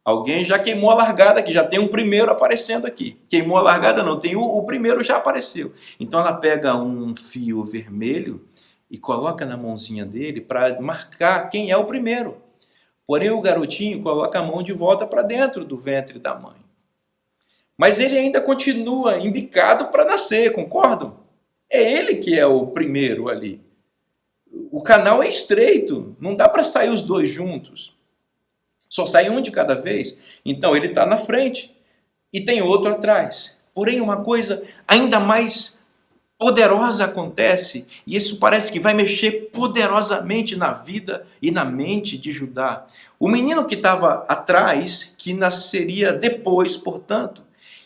alguém já queimou a largada aqui, já tem um primeiro aparecendo aqui. Queimou a largada não, tem o primeiro já apareceu. Então ela pega um fio vermelho e coloca na mãozinha dele para marcar quem é o primeiro. Porém o garotinho coloca a mão de volta para dentro do ventre da mãe. Mas ele ainda continua embicado para nascer, concordam? É ele que é o primeiro ali. O canal é estreito, não dá para sair os dois juntos. Só sai um de cada vez. Então ele está na frente e tem outro atrás. Porém uma coisa ainda mais poderosa acontece, e isso parece que vai mexer poderosamente na vida e na mente de Judá. O menino que estava atrás, que nasceria depois, portanto,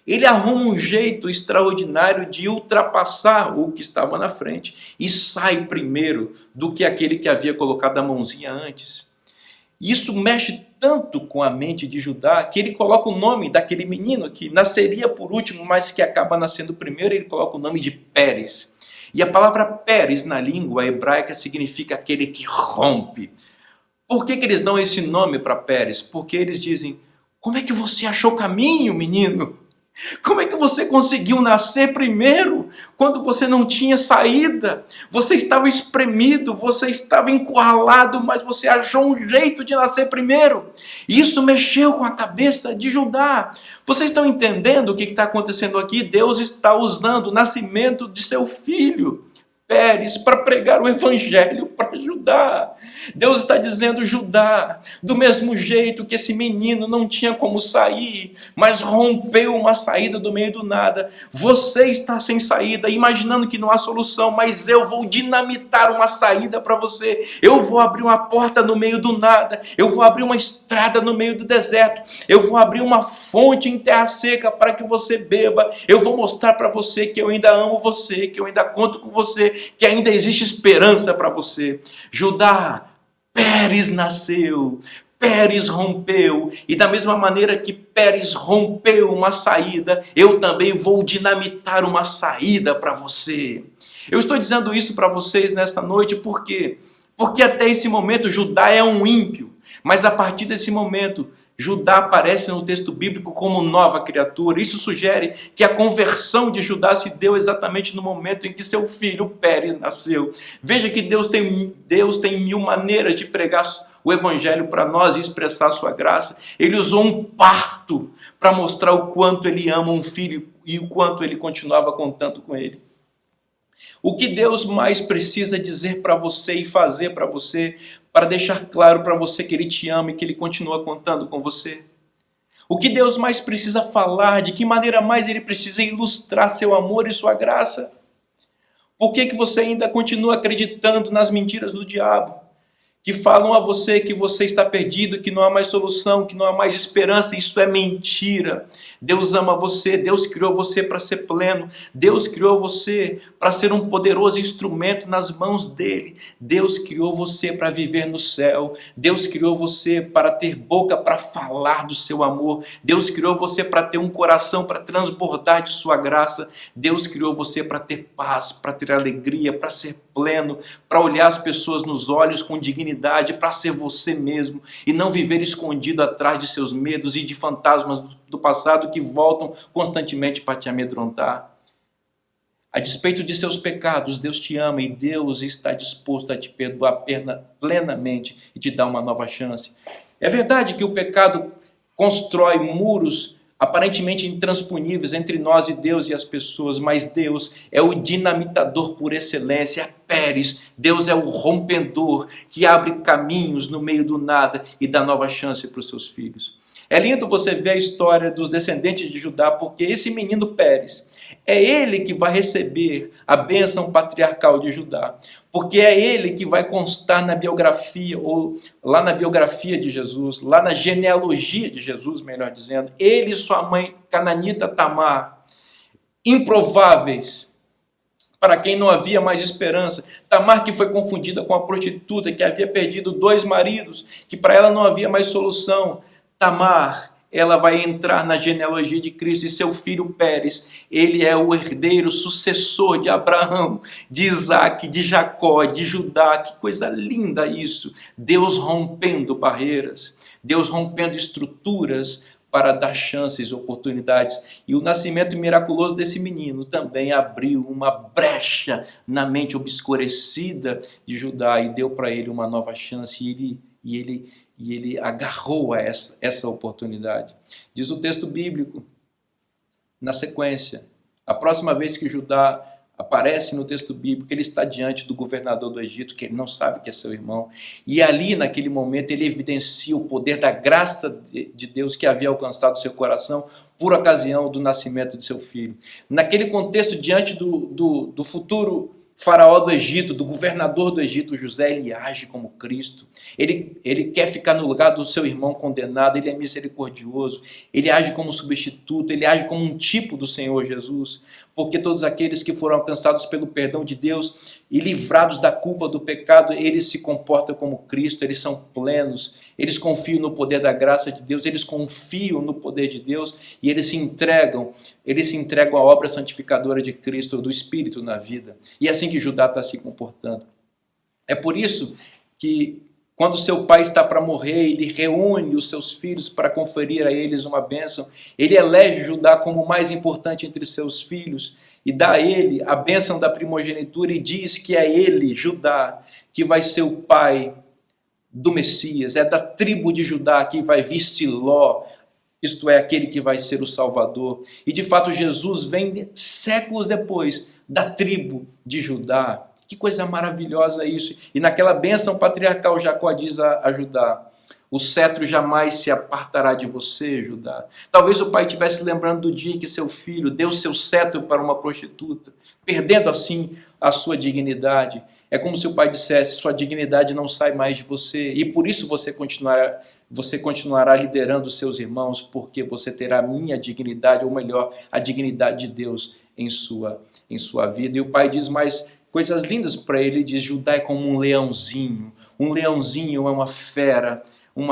ele arruma um jeito extraordinário de ultrapassar o que estava na frente e sai primeiro do que aquele que havia colocado a mãozinha antes. Isso mexe tanto com a mente de Judá que ele coloca o nome daquele menino que nasceria por último, mas que acaba nascendo primeiro, ele coloca o nome de Pérez. E a palavra Pérez na língua hebraica significa aquele que rompe. Por que eles dão esse nome para Pérez? Porque eles dizem, como é que você achou caminho, menino? Como é que você conseguiu nascer primeiro, quando você não tinha saída? Você estava espremido, você estava encurralado, mas você achou um jeito de nascer primeiro. E isso mexeu com a cabeça de Judá. Vocês estão entendendo o que está acontecendo aqui? Deus está usando o nascimento de seu filho, Pérez, para pregar o evangelho para Judá. Deus está dizendo, Judá, do mesmo jeito que esse menino não tinha como sair, mas rompeu uma saída do meio do nada, você está sem saída, imaginando que não há solução, mas eu vou dinamitar uma saída para você, eu vou abrir uma porta no meio do nada, eu vou abrir uma estrada no meio do deserto, eu vou abrir uma fonte em terra seca para que você beba, eu vou mostrar para você que eu ainda amo você, que eu ainda conto com você, que ainda existe esperança para você. Judá, Pérez nasceu, Pérez rompeu, e da mesma maneira que Pérez rompeu uma saída, eu também vou dinamitar uma saída para você. Eu estou dizendo isso para vocês nesta noite, por quê? Porque até esse momento Judá é um ímpio, mas a partir desse momento Judá aparece no texto bíblico como nova criatura. Isso sugere que a conversão de Judá se deu exatamente no momento em que seu filho Pérez nasceu. Veja que Deus tem mil maneiras de pregar o evangelho para nós e expressar a sua graça. Ele usou um parto para mostrar o quanto ele ama um filho e o quanto ele continuava contando com ele. O que Deus mais precisa dizer para você e fazer para você, para deixar claro para você que Ele te ama e que Ele continua contando com você? O que Deus mais precisa falar, de que maneira mais Ele precisa ilustrar seu amor e sua graça? Por que você ainda continua acreditando nas mentiras do diabo? Que falam a você que você está perdido, que não há mais solução, que não há mais esperança. Isso é mentira. Deus ama você, Deus criou você para ser pleno, Deus criou você para ser um poderoso instrumento nas mãos dele, Deus criou você para viver no céu, Deus criou você para ter boca para falar do seu amor, Deus criou você para ter um coração para transbordar de sua graça, Deus criou você para ter paz, para ter alegria, para ser pleno, para olhar as pessoas nos olhos com dignidade, para ser você mesmo e não viver escondido atrás de seus medos e de fantasmas do passado que voltam constantemente para te amedrontar. A despeito de seus pecados, Deus te ama e Deus está disposto a te perdoar plenamente e te dar uma nova chance. É verdade que o pecado constrói muros aparentemente intransponíveis entre nós e Deus e as pessoas, mas Deus é o dinamitador por excelência, é Pérez. Deus é o rompedor que abre caminhos no meio do nada e dá nova chance para os seus filhos. É lindo você ver a história dos descendentes de Judá, porque esse menino Pérez, é ele que vai receber a bênção patriarcal de Judá, porque é ele que vai constar na biografia, ou lá na biografia de Jesus, lá na genealogia de Jesus, melhor dizendo, ele e sua mãe cananita Tamar, improváveis, para quem não havia mais esperança. Tamar, que foi confundida com a prostituta, que havia perdido 2 maridos, que para ela não havia mais solução. Tamar, ela vai entrar na genealogia de Cristo, e seu filho Pérez, ele é o herdeiro, sucessor de Abraão, de Isaac, de Jacó, de Judá. Que coisa linda isso! Deus rompendo barreiras, Deus rompendo estruturas para dar chances, oportunidades. E o nascimento miraculoso desse menino também abriu uma brecha na mente obscurecida de Judá e deu para ele uma nova chance, e ele agarrou a essa oportunidade. Diz o texto bíblico, na sequência, a próxima vez que Judá aparece no texto bíblico, ele está diante do governador do Egito, que ele não sabe que é seu irmão, e ali naquele momento ele evidencia o poder da graça de Deus que havia alcançado seu coração por ocasião do nascimento de seu filho. Naquele contexto, diante do futuro faraó do Egito, do governador do Egito, José, ele age como Cristo. Ele quer ficar no lugar do seu irmão condenado, ele é misericordioso, ele age como substituto, ele age como um tipo do Senhor Jesus, porque todos aqueles que foram alcançados pelo perdão de Deus e livrados da culpa do pecado, eles se comportam como Cristo, eles são plenos, eles confiam no poder da graça de Deus, eles confiam no poder de Deus e eles se entregam à obra santificadora de Cristo, do Espírito na vida. E é assim que Judá está se comportando. É por isso que quando seu pai está para morrer, ele reúne os seus filhos para conferir a eles uma bênção. Ele elege Judá como o mais importante entre seus filhos e dá a ele a bênção da primogenitura e diz que é ele, Judá, que vai ser o pai do Messias. É da tribo de Judá que vai vir Siló, isto é, aquele que vai ser o Salvador. E de fato Jesus vem séculos depois da tribo de Judá. Que coisa maravilhosa isso. E naquela bênção patriarcal, Jacó diz a Judá: o cetro jamais se apartará de você, Judá. Talvez o pai estivesse lembrando do dia em que seu filho deu seu cetro para uma prostituta, perdendo assim a sua dignidade. É como se o pai dissesse: sua dignidade não sai mais de você, e por isso você continuará liderando seus irmãos, porque você terá a minha dignidade, ou melhor, a dignidade de Deus em sua vida. E o pai diz mais coisas lindas para ele, diz: Judá é como um leãozinho. Um leãozinho é uma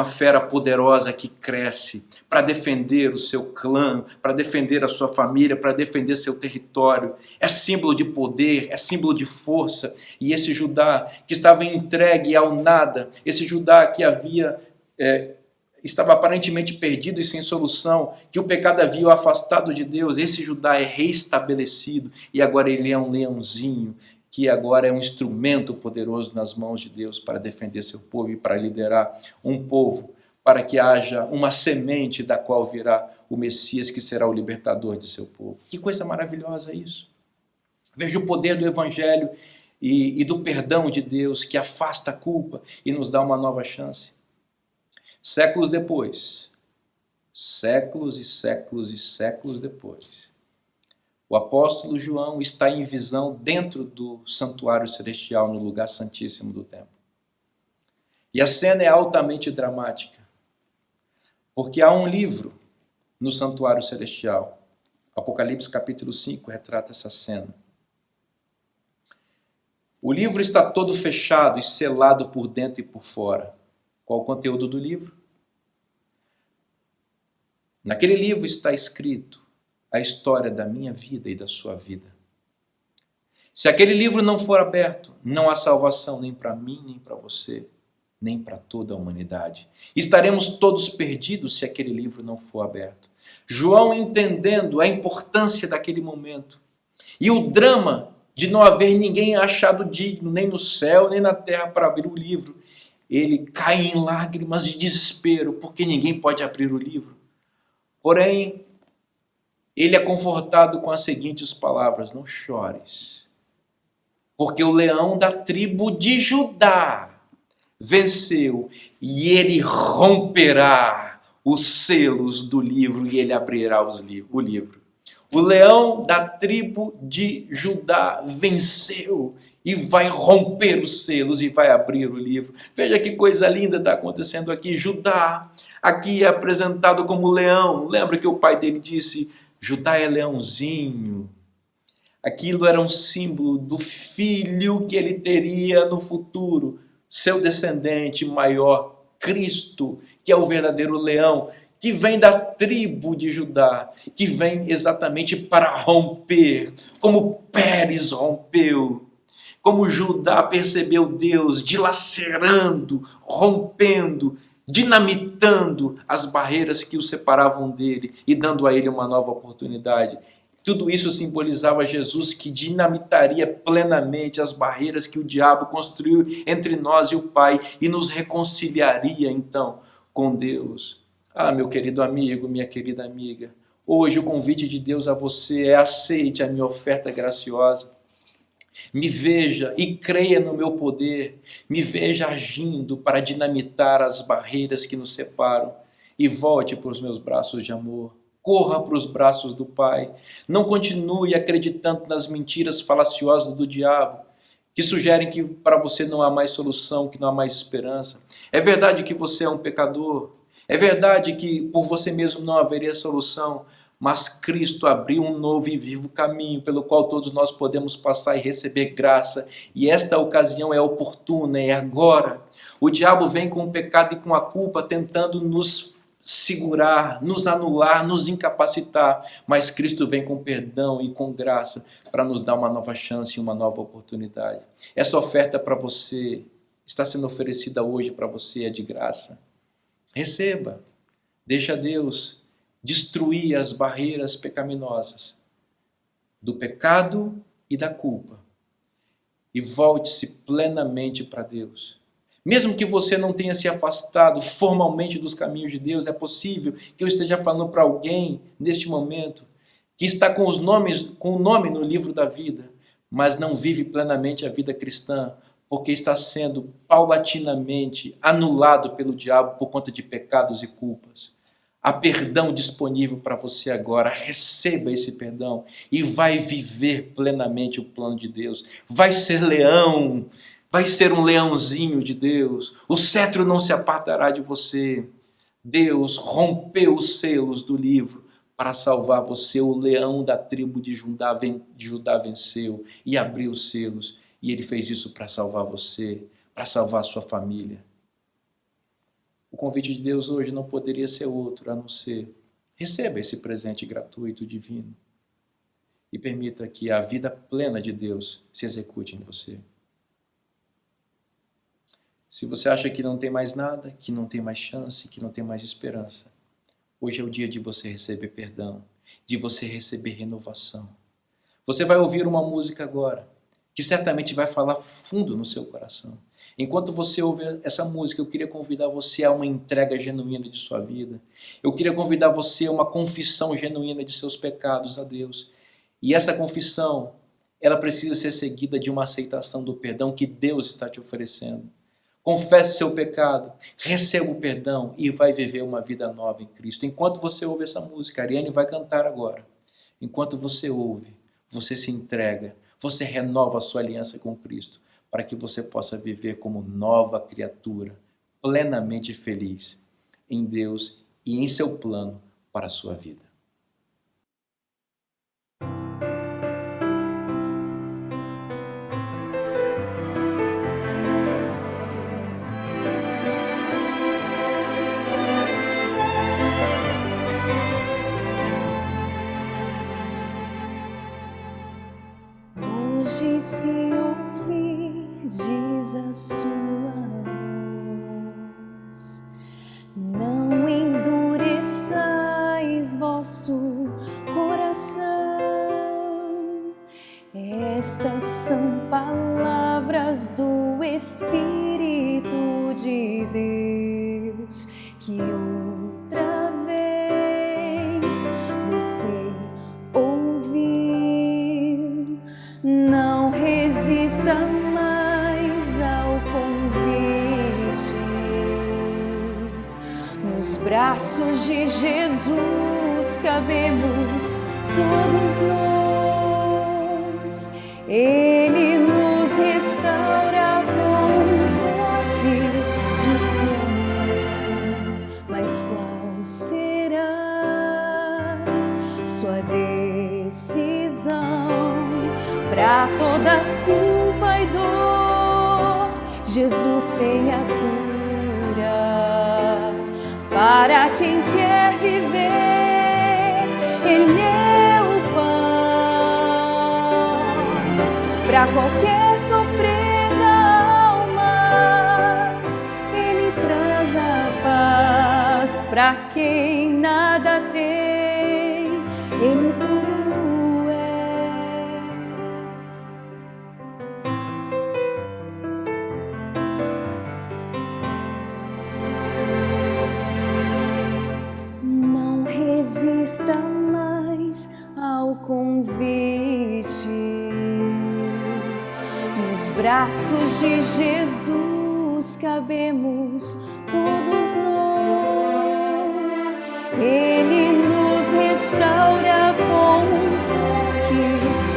fera poderosa que cresce para defender o seu clã, para defender a sua família, para defender seu território. É símbolo de poder, é símbolo de força. E esse Judá que estava entregue ao nada, esse Judá que estava aparentemente perdido e sem solução, que o pecado havia o afastado de Deus, esse Judá é reestabelecido e agora ele é um leãozinho, que agora é um instrumento poderoso nas mãos de Deus para defender seu povo e para liderar um povo, para que haja uma semente da qual virá o Messias, que será o libertador de seu povo. Que coisa maravilhosa isso! Veja o poder do Evangelho e do perdão de Deus, que afasta a culpa e nos dá uma nova chance. Séculos depois, séculos e séculos e séculos depois, o apóstolo João está em visão dentro do santuário celestial, no lugar santíssimo do templo. E a cena é altamente dramática, porque há um livro no santuário celestial. Apocalipse capítulo 5 retrata essa cena. O livro está todo fechado e selado por dentro e por fora. Qual o conteúdo do livro? Naquele livro está escrito a história da minha vida e da sua vida. Se aquele livro não for aberto, não há salvação nem para mim, nem para você, nem para toda a humanidade. Estaremos todos perdidos se aquele livro não for aberto. João, entendendo a importância daquele momento e o drama de não haver ninguém achado digno, nem no céu, nem na terra, para abrir o livro, ele cai em lágrimas de desespero, porque ninguém pode abrir o livro. Porém, ele é confortado com as seguintes palavras: não chores, porque o leão da tribo de Judá venceu e ele romperá os selos do livro e ele abrirá o livro. O leão da tribo de Judá venceu e vai romper os selos e vai abrir o livro. Veja que coisa linda está acontecendo aqui. Judá, aqui é apresentado como leão. Lembra que o pai dele disse, Judá é leãozinho. Aquilo era um símbolo do filho que ele teria no futuro, seu descendente maior, Cristo, que é o verdadeiro leão, que vem da tribo de Judá, que vem exatamente para romper, como Pérez rompeu, como Judá percebeu Deus dilacerando, rompendo, dinamitando as barreiras que o separavam dele e dando a ele uma nova oportunidade. Tudo isso simbolizava Jesus que dinamitaria plenamente as barreiras que o diabo construiu entre nós e o Pai e nos reconciliaria então com Deus. Ah, meu querido amigo, minha querida amiga, hoje o convite de Deus a você é: aceite a minha oferta graciosa. Me veja e creia no meu poder, me veja agindo para dinamitar as barreiras que nos separam e volte para os meus braços de amor. Corra para os braços do Pai. Não continue acreditando nas mentiras falaciosas do diabo, que sugerem que para você não há mais solução, que não há mais esperança. É verdade que você é um pecador. É verdade que por você mesmo não haveria solução. Mas Cristo abriu um novo e vivo caminho pelo qual todos nós podemos passar e receber graça. E esta ocasião é oportuna, é agora. O diabo vem com o pecado e com a culpa tentando nos segurar, nos anular, nos incapacitar, mas Cristo vem com perdão e com graça para nos dar uma nova chance e uma nova oportunidade. Essa oferta para você, está sendo oferecida hoje para você, é de graça. Receba, deixa Deus destruir as barreiras pecaminosas do pecado e da culpa e volte-se plenamente para Deus. Mesmo que você não tenha se afastado formalmente dos caminhos de Deus, é possível que eu esteja falando para alguém neste momento que está com o nome no livro da vida, mas não vive plenamente a vida cristã, porque está sendo paulatinamente anulado pelo diabo por conta de pecados e culpas. Há perdão disponível para você agora. Receba esse perdão e vai viver plenamente o plano de Deus. Vai ser leão. Vai ser um leãozinho de Deus. O cetro não se apartará de você. Deus rompeu os selos do livro para salvar você. O leão da tribo de Judá venceu e abriu os selos. E ele fez isso para salvar você, para salvar a sua família. O convite de Deus hoje não poderia ser outro a não ser: receba esse presente gratuito divino e permita que a vida plena de Deus se execute em você. Se você acha que não tem mais nada, que não tem mais chance, que não tem mais esperança, hoje é o dia de você receber perdão, de você receber renovação. Você vai ouvir uma música agora, que certamente vai falar fundo no seu coração. Enquanto você ouve essa música, eu queria convidar você a uma entrega genuína de sua vida. Eu queria convidar você a uma confissão genuína de seus pecados a Deus. E essa confissão, ela precisa ser seguida de uma aceitação do perdão que Deus está te oferecendo. Confesse seu pecado, receba o perdão e vai viver uma vida nova em Cristo. Enquanto você ouve essa música, a Ariane vai cantar agora. Enquanto você ouve, você se entrega, você renova a sua aliança com Cristo, para que você possa viver como nova criatura, plenamente feliz em Deus e em seu plano para a sua vida. Hoje se ouvir, diz a sua voz, não endureçais vosso coração. Estas são palavras do Espírito de Deus, que outra vez você ouviu. Não resista mais ao convite. Nos braços de Jesus cabemos todos nós. Ele nos restaura com um toque de sua mão. Mas qual será sua decisão? Pra toda culpa e dor, Jesus tem a cura. Para quem quer viver, Ele é o pão. Para qualquer sofrer da alma, Ele traz a paz. Para quem nada tem, Ele tudo é. Não resista mais ao convite. Nos braços de Jesus cabemos todos nós. Ele nos restaura com um toque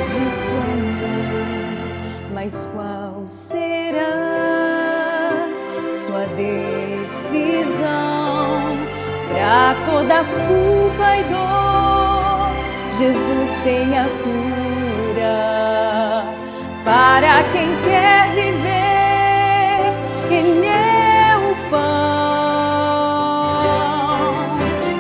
de sua mão. Mas qual será sua decisão? Pra toda culpa e dor, Jesus tem a cura. Para quem quer viver, Ele é o pão.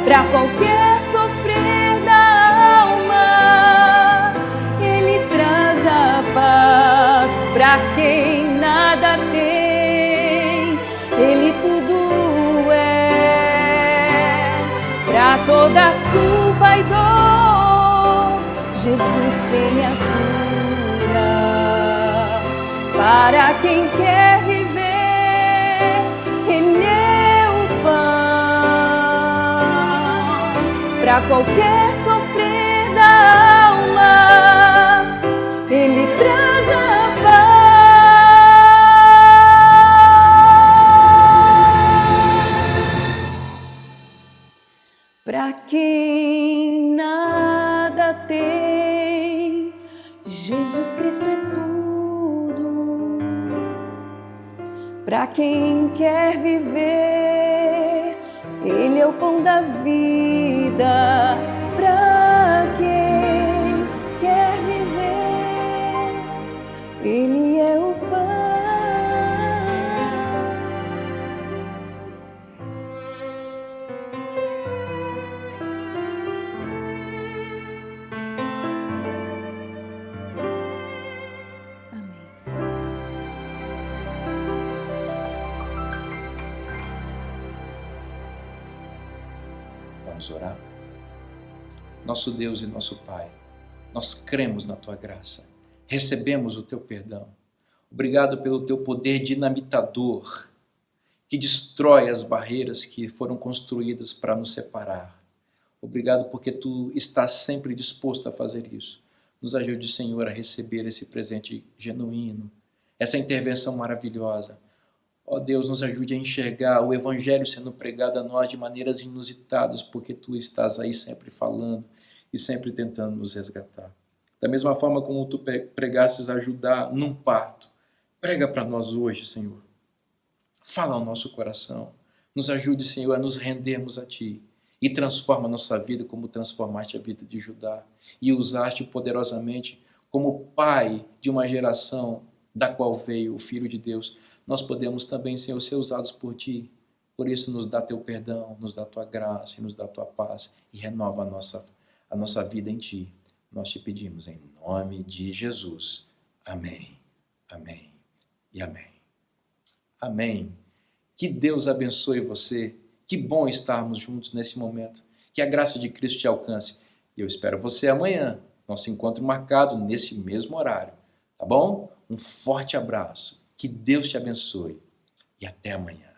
Para qualquer sofrer da alma, Ele traz a paz. Para quem nada tem, Ele tudo é. Para toda culpa e dor, Jesus tem a cura. Para quem quer viver, Ele é o pão. Para qualquer sofrer da alma, Ele traz a paz. Para quem nada tem, Jesus Cristo é tudo. Para quem quer viver, Ele é o pão da vida. Para quem quer viver, Ele é o pão. Vamos orar? Nosso Deus e nosso Pai, nós cremos na Tua graça, recebemos o Teu perdão. Obrigado pelo Teu poder dinamitador, que destrói as barreiras que foram construídas para nos separar. Obrigado porque Tu estás sempre disposto a fazer isso. Nos ajude, Senhor, a receber esse presente genuíno, essa intervenção maravilhosa. Ó Deus, nos ajude a enxergar o Evangelho sendo pregado a nós de maneiras inusitadas, porque Tu estás aí sempre falando e sempre tentando nos resgatar. Da mesma forma como Tu pregastes a ajudar num parto, prega para nós hoje, Senhor. Fala ao nosso coração. Nos ajude, Senhor, a nos rendermos a Ti e transforma a nossa vida como transformaste a vida de Judá e usaste poderosamente como pai de uma geração da qual veio o Filho de Deus. Nós podemos também, Senhor, ser usados por Ti. Por isso, nos dá Teu perdão, nos dá Tua graça e nos dá Tua paz e renova a nossa vida em Ti. Nós Te pedimos em nome de Jesus. Amém, amém e amém. Amém. Que Deus abençoe você. Que bom estarmos juntos nesse momento. Que a graça de Cristo te alcance. E eu espero você amanhã. Nosso encontro marcado nesse mesmo horário. Tá bom? Um forte abraço. Que Deus te abençoe e até amanhã.